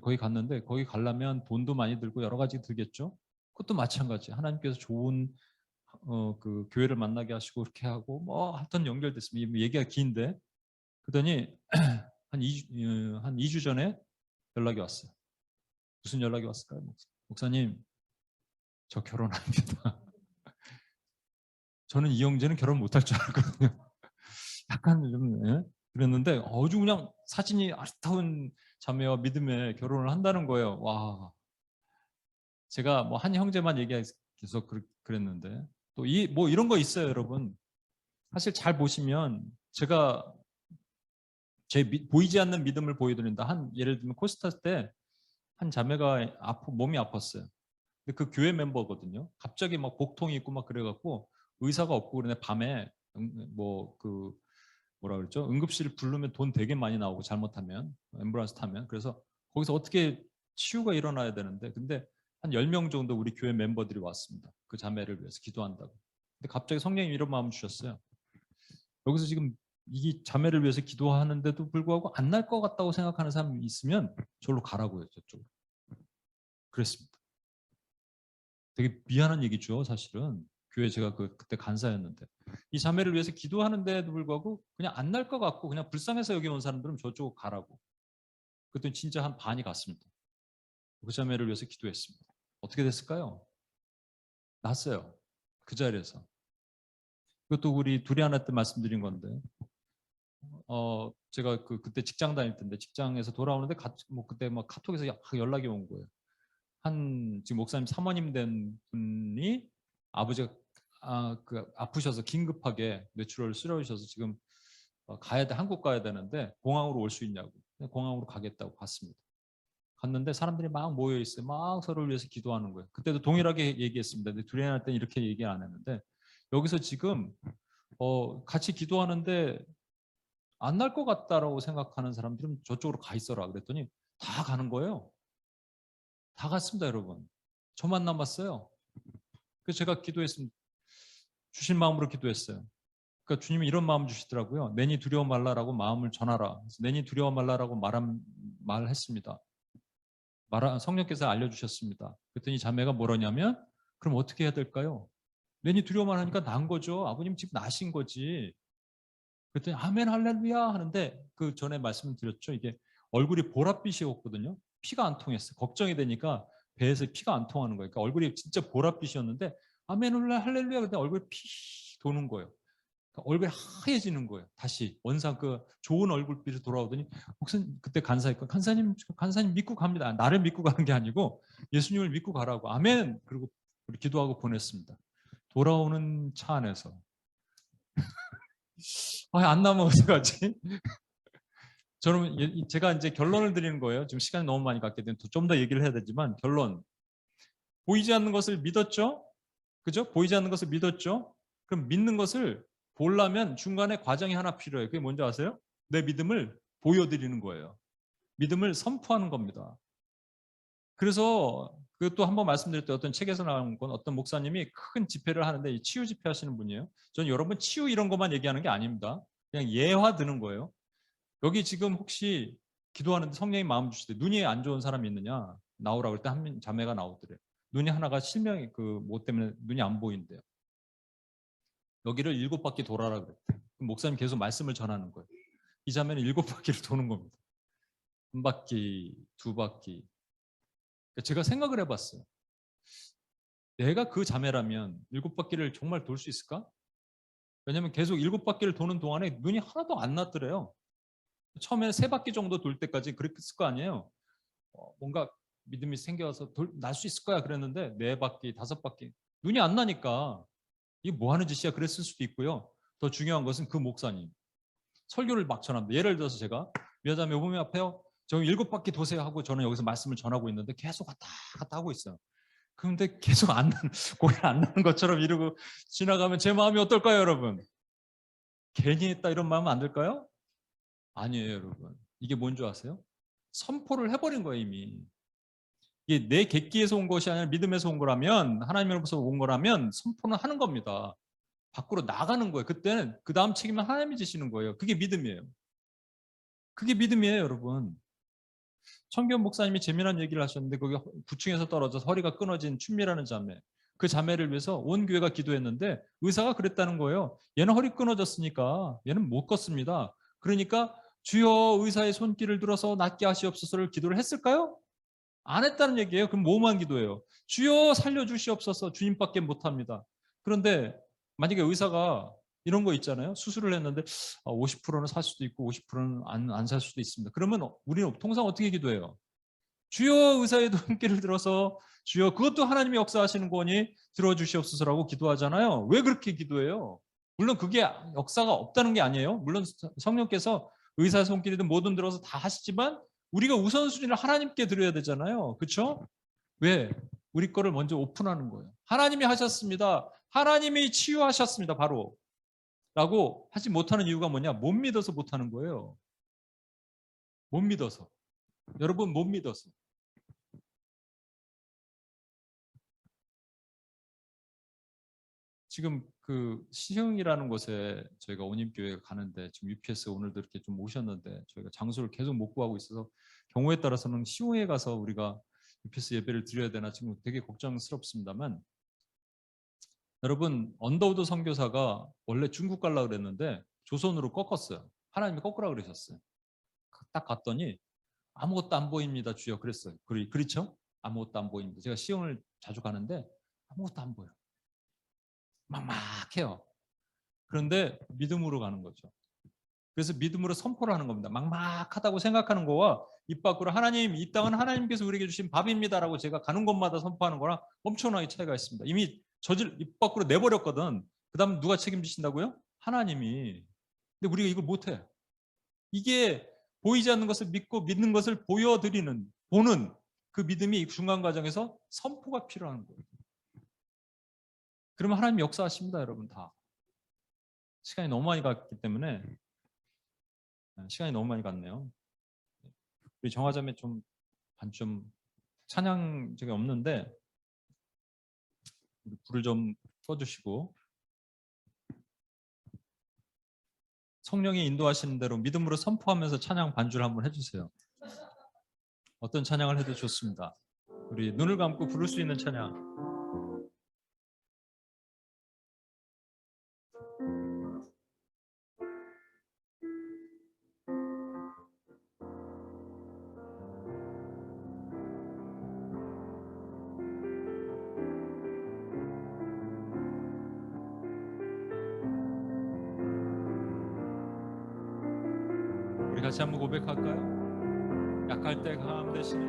거기 갔는데 거기 가려면 돈도 많이 들고 여러 가지 들겠죠. 그것도 마찬가지. 하나님께서 좋은 그 교회를 만나게 하시고 그렇게 하고 뭐 하여튼 연결됐습니다. 얘기가 긴데 그러더니 한 2주 전에 연락이 왔어요. 무슨 연락이 왔을까요? 목사님, 저 결혼합니다. 저는 이 형제는 결혼 못할 줄 알았거든요. 약간 좀 그랬는데 아주 그냥 사진이 아름다운 자매와 믿음에 결혼을 한다는 거예요. 와, 제가 뭐 한 형제만 얘기해서 그랬는데 또 뭐 이런 거 있어요, 여러분. 사실 잘 보시면 제가 보이지 않는 믿음을 보여드린다. 예를 들면 코스타 때 한 자매가 몸이 아팠어요. 근데 그 교회 멤버거든요. 갑자기 막 복통이 있고 막 그래갖고 의사가 없고 그러네. 밤에 뭐라 그랬죠? 응급실 부르면 돈 되게 많이 나오고 잘못하면 앰뷸런스 타면. 그래서 거기서 어떻게 치유가 일어나야 되는데, 근데 한 10명 정도 우리 교회 멤버들이 왔습니다. 그 자매를 위해서 기도한다고. 근데 갑자기 성령님 이런 마음 주셨어요. 여기서 지금 이 자매를 위해서 기도하는데도 불구하고 안 날 것 같다고 생각하는 사람이 있으면 저로 가라고요. 저쪽으로. 그랬습니다. 되게 미안한 얘기죠, 사실은. 교회 제가 그때 간사였는데. 이 자매를 위해서 기도하는데도 불구하고 그냥 안 날 것 같고 그냥 불쌍해서 여기 온 사람들은 저쪽으로 가라고. 그랬더니 진짜 한 반이 갔습니다. 그 자매를 위해서 기도했습니다. 어떻게 됐을까요? 났어요. 그 자리에서. 그것도 우리 둘이 하나 때 말씀드린 건데, 제가 그때 직장 다닐 때인데 직장에서 돌아오는데 그때 막 카톡에서 연락이 온 거예요. 지금 목사님 사모님 된 분이 아버지가 아프셔서 긴급하게 뇌출혈을 쓰러지셔서 지금 한국 가야 되는데 공항으로 올 수 있냐고. 공항으로 가겠다고 갔습니다. 갔는데 사람들이 막 모여 있어요. 막 서로를 위해서 기도하는 거예요. 그때도 동일하게 얘기했습니다. 근데 둘이 할 때는 이렇게 얘기 안 했는데 여기서 지금 같이 기도하는데 안 날 것 같다라고 생각하는 사람들은 저쪽으로 가 있어라 그랬더니 다 가는 거예요. 다 갔습니다, 여러분. 저만 남았어요. 그래서 제가 기도했습니다. 주신 마음으로 기도했어요. 그러니까 주님이 이런 마음 주시더라고요. 내니 두려워 말라라고 마음을 전하라. 그래서 내니 두려워 말라라고 말했습니다. 성령께서 알려주셨습니다. 그랬더니 자매가 뭐라냐면 그럼 어떻게 해야 될까요? 내니 두려워만 하니까 난 거죠. 아버님 지금 나신 거지. 그랬더니 아멘 할렐루야 하는데 그 전에 말씀을 드렸죠. 이게 얼굴이 보랏빛이었거든요. 피가 안 통했어요. 걱정이 되니까 배에서 피가 안 통하는 거예요. 그러니까 얼굴이 진짜 보랏빛이었는데 아멘 할렐루야 그때 얼굴이 피 도는 거예요. 그러니까 얼굴이 하얘지는 거예요. 다시 원상 좋은 얼굴빛으로 돌아오더니 목사님 그때 간사했고 간사님 믿고 갑니다. 나를 믿고 가는 게 아니고 예수님을 믿고 가라고 아멘. 그리고 우리 기도하고 보냈습니다. 돌아오는 차 안에서 안 나면 어떡하지? 저는 제가 이제 결론을 드리는 거예요. 지금 시간이 너무 많이 갔기 때문에 좀 더 얘기를 해야 되지만 결론. 보이지 않는 것을 믿었죠? 그죠? 보이지 않는 것을 믿었죠? 그럼 믿는 것을 보려면 중간에 과정이 하나 필요해요. 그게 뭔지 아세요? 내 믿음을 보여드리는 거예요. 믿음을 선포하는 겁니다. 그래서 그것도 한번 말씀드렸던 어떤 책에서 나온 건 어떤 목사님이 큰 집회를 하는데 치유 집회 하시는 분이에요. 저는 여러분 치유 이런 것만 얘기하는 게 아닙니다. 그냥 예화 드는 거예요. 여기 지금 혹시 기도하는데 성령이 마음 주실 때 눈이 안 좋은 사람이 있느냐 나오라고 할 때 한 자매가 나오더래요. 눈이 하나가 실명이 뭐 때문에 눈이 안 보인대요. 여기를 7바퀴 돌아라 그랬대요. 목사님 계속 말씀을 전하는 거예요. 이 자매는 7바퀴를 도는 겁니다. 1바퀴, 2바퀴. 제가 생각을 해봤어요. 내가 그 자매라면 7바퀴를 정말 돌 수 있을까? 왜냐하면 계속 7바퀴를 도는 동안에 눈이 하나도 안 났더래요. 처음에 3바퀴 정도 돌 때까지 그랬을 거 아니에요. 뭔가 믿음이 생겨서 날 수 있을 거야 그랬는데 4바퀴, 5바퀴 눈이 안 나니까 이게 뭐 하는 짓이야 그랬을 수도 있고요. 더 중요한 것은 그 목사님 설교를 막 전합니다. 예를 들어서 제가 여자매 몸이 아파요. 저 7바퀴 도세요 하고 저는 여기서 말씀을 전하고 있는데 계속 왔다 갔다 하고 있어요. 그런데 계속 고개를 안 나는 것처럼 이러고 지나가면 제 마음이 어떨까요, 여러분? 괜히 했다 이런 마음은 안 들까요? 아니에요, 여러분. 이게 뭔지 아세요? 선포를 해버린 거예요, 이미. 이게 내 객기에서 온 것이 아니라 믿음에서 온 거라면, 하나님으로부터 온 거라면 선포는 하는 겁니다. 밖으로 나가는 거예요. 그때는 그 다음 책임은 하나님이 지시는 거예요. 그게 믿음이에요. 그게 믿음이에요, 여러분. 청교원 목사님이 재미난 얘기를 하셨는데 거기 9층에서 떨어져서 허리가 끊어진 춘미라는 자매. 그 자매를 위해서 온 교회가 기도했는데 의사가 그랬다는 거예요. 얘는 허리 끊어졌으니까 얘는 못 걷습니다. 그러니까 주여 의사의 손길을 들어서 낫게 하시옵소서를 기도를 했을까요? 안 했다는 얘기예요. 그럼 뭐만 기도해요? 주여 살려주시옵소서 주님밖에 못합니다. 그런데 만약에 의사가 이런 거 있잖아요. 수술을 했는데 50%는 살 수도 있고 50%는 안 살 수도 있습니다. 그러면 우리는 통상 어떻게 기도해요? 주여 의사의 손길을 들어서 주여 그것도 하나님이 역사하시는 거니 들어주시옵소서라고 기도하잖아요. 왜 그렇게 기도해요? 물론 그게 역사가 없다는 게 아니에요. 물론 성령께서 의사 손길이든 뭐든 들어서 다 하시지만 우리가 우선순위를 하나님께 드려야 되잖아요. 그렇죠? 왜? 우리 거를 먼저 오픈하는 거예요. 하나님이 하셨습니다. 하나님이 치유하셨습니다. 바로. 라고 하지 못하는 이유가 뭐냐? 못 믿어서 못하는 거예요. 못 믿어서. 여러분 못 믿어서. 지금 그 시흥이라는 곳에 저희가 온임교회에 가는데 지금 UPS 오늘도 이렇게 좀 오셨는데 저희가 장소를 계속 못 구하고 있어서 경우에 따라서는 시흥에 가서 우리가 UPS 예배를 드려야 되나 지금 되게 걱정스럽습니다만 여러분 언더우드 선교사가 원래 중국 가려고 그랬는데 조선으로 꺾었어요. 하나님이 꺾으라 그러셨어요. 딱 갔더니 아무것도 안 보입니다 주여 그랬어요. 그렇죠? 아무것도 안 보입니다. 제가 시흥을 자주 가는데 아무것도 안 보여. 막막해요. 그런데 믿음으로 가는 거죠. 그래서 믿음으로 선포를 하는 겁니다. 막막하다고 생각하는 거와 입 밖으로 하나님 이 땅은 하나님께서 우리에게 주신 밥입니다라고 제가 가는 곳마다 선포하는 거랑 엄청나게 차이가 있습니다. 이미 입 밖으로 내버렸거든. 그 다음 누가 책임지신다고요? 하나님이. 근데 우리가 이걸 못해. 이게 보이지 않는 것을 믿고 믿는 것을 보는 그 믿음이 중간 과정에서 선포가 필요한 거예요. 그러면 하나님 역사하십니다, 여러분 다. 시간이 너무 많이 갔기 때문에 시간이 너무 많이 갔네요. 우리 정화자매 좀 찬양 저게 없는데 불을 좀 꺼주시고 성령이 인도하시는 대로 믿음으로 선포하면서 찬양 반주를 한번 해주세요. 어떤 찬양을 해도 좋습니다. 우리 눈을 감고 부를 수 있는 찬양. 우리 같이 한번 고백할까요? 약할 때 강함 되시네.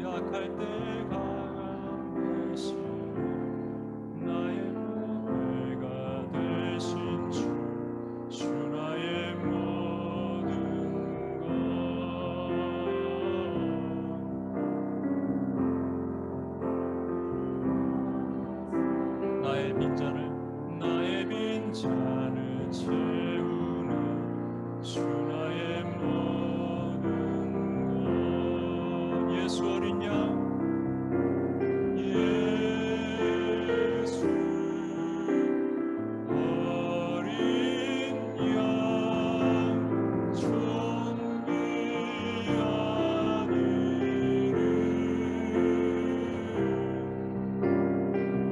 약할 때 강함 되시네. 나의 노래가 되신 주 나의 모든 것. 나의 빈잔을 채우는 주 나의 모든 것. 예수 어린 양 예수 어린 양 존귀한 이름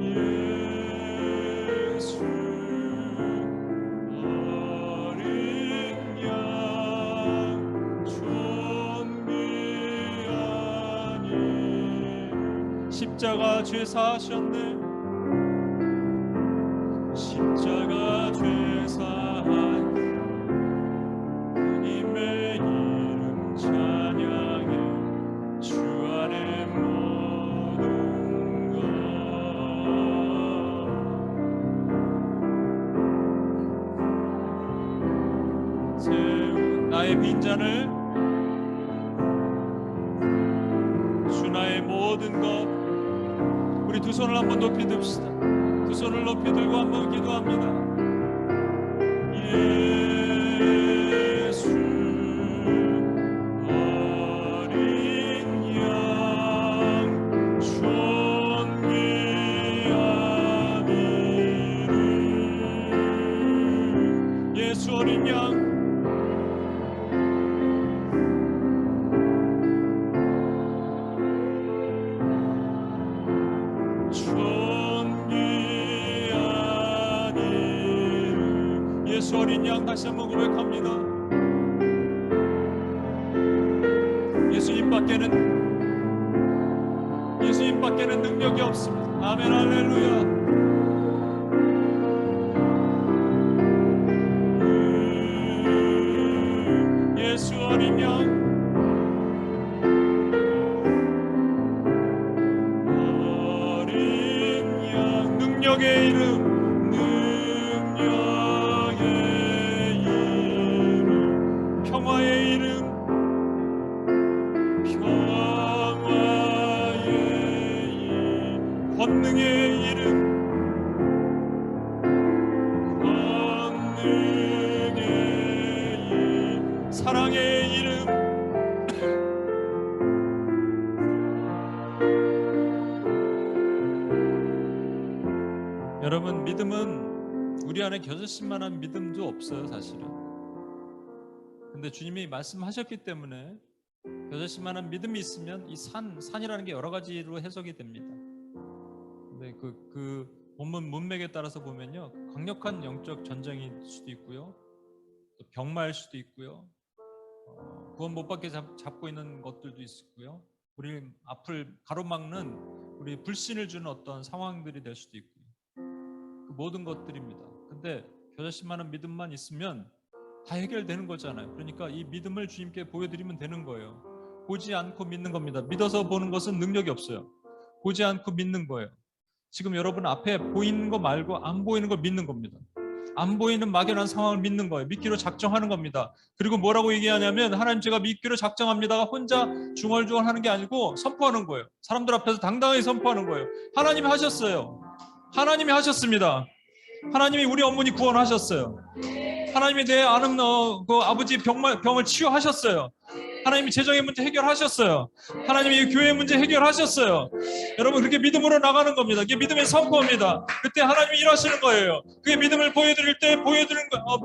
예수 십자가 죄 사하셨네. 십자가 죄 사한 주님의 이름 찬양해 주 안에 모든 것. 세운 나의 빈잔을 주 나의 모든 것. 우리 두 손을 한번 높이 듭시다. 두 손을 높이 들고 한번 기도합니다. 예수 어린 양 존귀한 이름 예수 어린 양 예수 어린 양 다시 한번 고백합니다. 예수님 밖에는 능력이 없습니다. 아멘 할렐루야. 예수 어린 양 능력의 이름 능력의 평화의 이름, 평화의 이름, 권능의 이름, 권능의 이름, 사랑의 이름. 여러분, 믿음은 우리 안에 겨자씨만한 믿음도 없어요, 사실은. 근데 주님이 말씀하셨기 때문에 겨자씨만한 믿음이 있으면 이 산이라는 게 여러 가지로 해석이 됩니다. 근데 그 본문 문맥에 따라서 보면요, 강력한 영적 전쟁일 수도 있고요, 또 병마일 수도 있고요, 구원 못 받게 잡고 있는 것들도 있고요, 우리 앞을 가로막는 우리 불신을 주는 어떤 상황들이 될 수도 있고요. 그 모든 것들입니다. 근데 겨자씨만한 믿음만 있으면 다 해결되는 거잖아요. 그러니까 이 믿음을 주님께 보여드리면 되는 거예요. 보지 않고 믿는 겁니다. 믿어서 보는 것은 능력이 없어요. 보지 않고 믿는 거예요. 지금 여러분 앞에 보이는 거 말고 안 보이는 걸 믿는 겁니다. 안 보이는 막연한 상황을 믿는 거예요. 믿기로 작정하는 겁니다. 그리고 뭐라고 얘기하냐면, 하나님 제가 믿기로 작정합니다가 혼자 중얼중얼 하는 게 아니고 선포하는 거예요. 사람들 앞에서 당당하게 선포하는 거예요. 하나님이 하셨어요. 하나님이 하셨습니다. 하나님이 우리 어머니 구원하셨어요. 하나님이 내 아는 그 아버지 병을 치유하셨어요. 하나님이 재정의 문제 해결하셨어요. 하나님이 교회 문제 해결하셨어요. 여러분, 그렇게 믿음으로 나가는 겁니다. 그게 믿음의 선포입니다. 그때 하나님이 일하시는 거예요. 그게 믿음을 보여드릴 때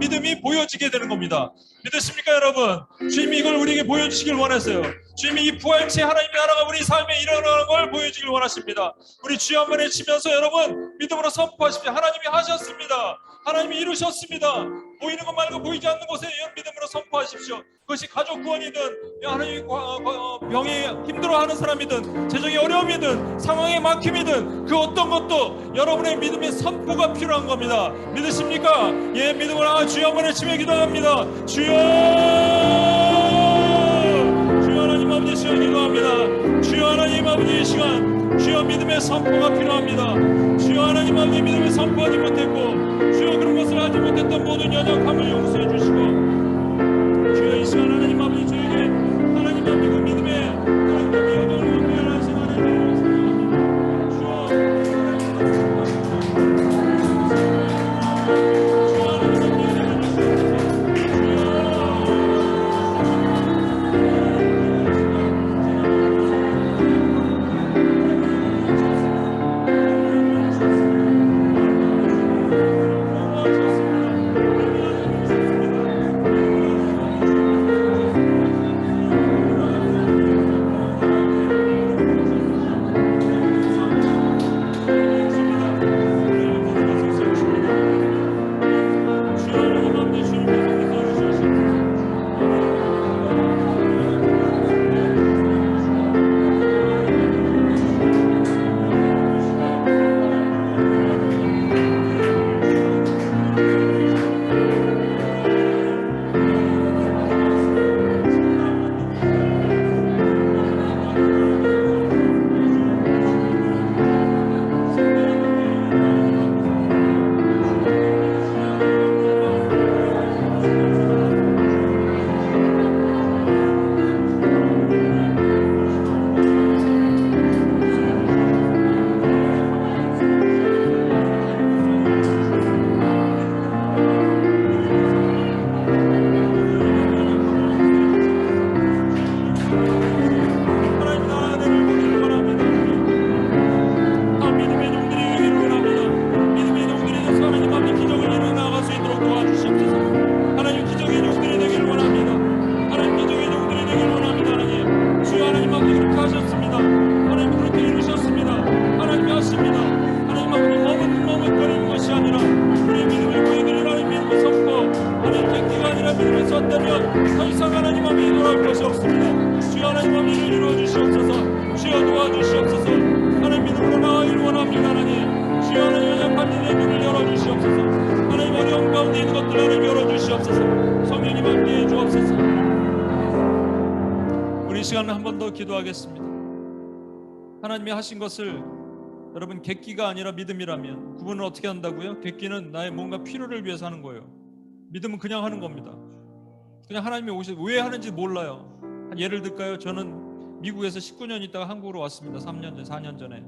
믿음이 보여지게 되는 겁니다. 믿으십니까, 여러분? 주님이 이걸 우리에게 보여주시길 원했어요. 주님이 이 부활체 하나님의 나라가 우리 삶에 일어나는 걸 보여주길 원하십니다. 우리 주여 한번 외치면서 여러분 믿음으로 선포하십시오. 하나님이 하셨습니다. 하나님이 이루셨습니다. 보이는 것 말고 보이지 않는 곳에 이런 믿음으로 선포하십시오. 그것이 가족 구원이든, 하나님이 병에 힘들어하는 사람이든, 재정의 어려움이든, 상황의 막힘이든, 그 어떤 것도 여러분의 믿음의 선포가 필요한 겁니다. 믿으십니까? 예, 믿음으로 주여 한번 외치며 기도합니다. 주여, 주여 하나님 아버지 시간 기도합니다. 주여 하나님 아버지 이 시간 주여 믿음의 선포가 필요합니다. 주여 하나님 아버지 믿음의 선포하지 못했고, 주여 그런 것을 하지 못했던 모든 연약함을 용서해 주시고, 주여 이 시간 하나님 아버지 저에게 하나님 아버지 그 믿음의 하나님 아버지 여정을 표현하신 하나님을 생각합니다. 주여 기도하겠습니다. 하나님이 하신 것을 여러분 객기가 아니라 믿음이라면 구분을 어떻게 한다고요? 객기는 나의 뭔가 필요를 위해서 하는 거예요. 믿음은 그냥 하는 겁니다. 그냥 하나님이 오셔서 왜 하는지 몰라요. 한 예를 들까요? 저는 미국에서 19년 있다가 한국으로 왔습니다. 3년 전, 4년 전에.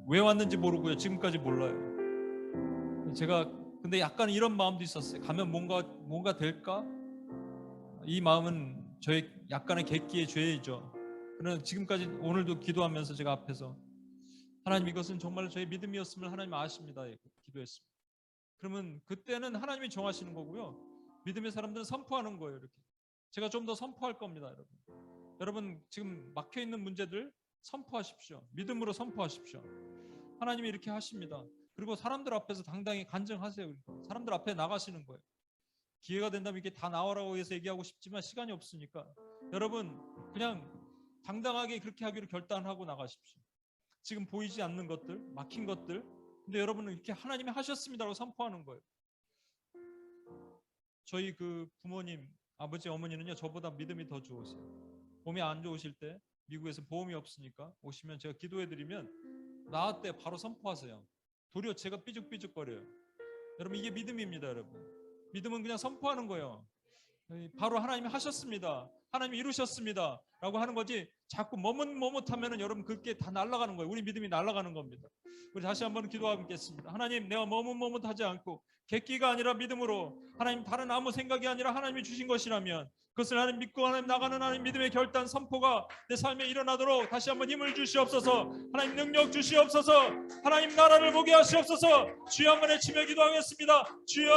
왜 왔는지 모르고요. 지금까지 몰라요. 제가 근데 약간 이런 마음도 있었어요. 가면 뭔가 될까? 이 마음은 저의 약간의 객기의 죄이죠. 그러나 지금까지 오늘도 기도하면서 제가 앞에서 하나님 이것은 정말 저의 믿음이었음을 하나님 아십니다. 기도했습니다. 그러면 그때는 하나님이 정하시는 거고요. 믿음의 사람들은 선포하는 거예요. 이렇게. 제가 좀 더 선포할 겁니다. 여러분. 여러분 지금 막혀있는 문제들 선포하십시오. 믿음으로 선포하십시오. 하나님이 이렇게 하십니다. 그리고 사람들 앞에서 당당히 간증하세요. 사람들 앞에 나가시는 거예요. 기회가 된다면 이게 다 나오라고 해서 얘기하고 싶지만 시간이 없으니까 여러분 그냥 당당하게 그렇게 하기로 결단하고 나가십시오. 지금 보이지 않는 것들, 막힌 것들, 근데 여러분은 이렇게 하나님이 하셨습니다라고 선포하는 거예요. 저희 그 부모님, 아버지, 어머니는요 저보다 믿음이 더 좋으세요. 몸이 안 좋으실 때 미국에서 보험이 없으니까 오시면 제가 기도해드리면 나았대 바로 선포하세요. 도리어 제가 삐죽삐죽거려요. 여러분 이게 믿음입니다. 여러분 믿음은 그냥 선포하는 거예요. 바로 하나님이 하셨습니다. 하나님이 이루셨습니다. 라고 하는 거지 자꾸 머뭇머뭇하면 여러분 그게 다 날아가는 거예요. 우리 믿음이 날아가는 겁니다. 우리 다시 한번 기도하겠습니다. 하나님 내가 머뭇머뭇하지 않고 객기가 아니라 믿음으로 하나님 다른 아무 생각이 아니라 하나님이 주신 것이라면 그것을 하나님 믿고 하나님 나가는 하나님 믿음의 결단 선포가 내 삶에 일어나도록 다시 한번 힘을 주시옵소서. 하나님 능력 주시옵소서. 하나님 나라를 보게 하시옵소서. 주여 한번 외치며 기도하겠습니다. 주여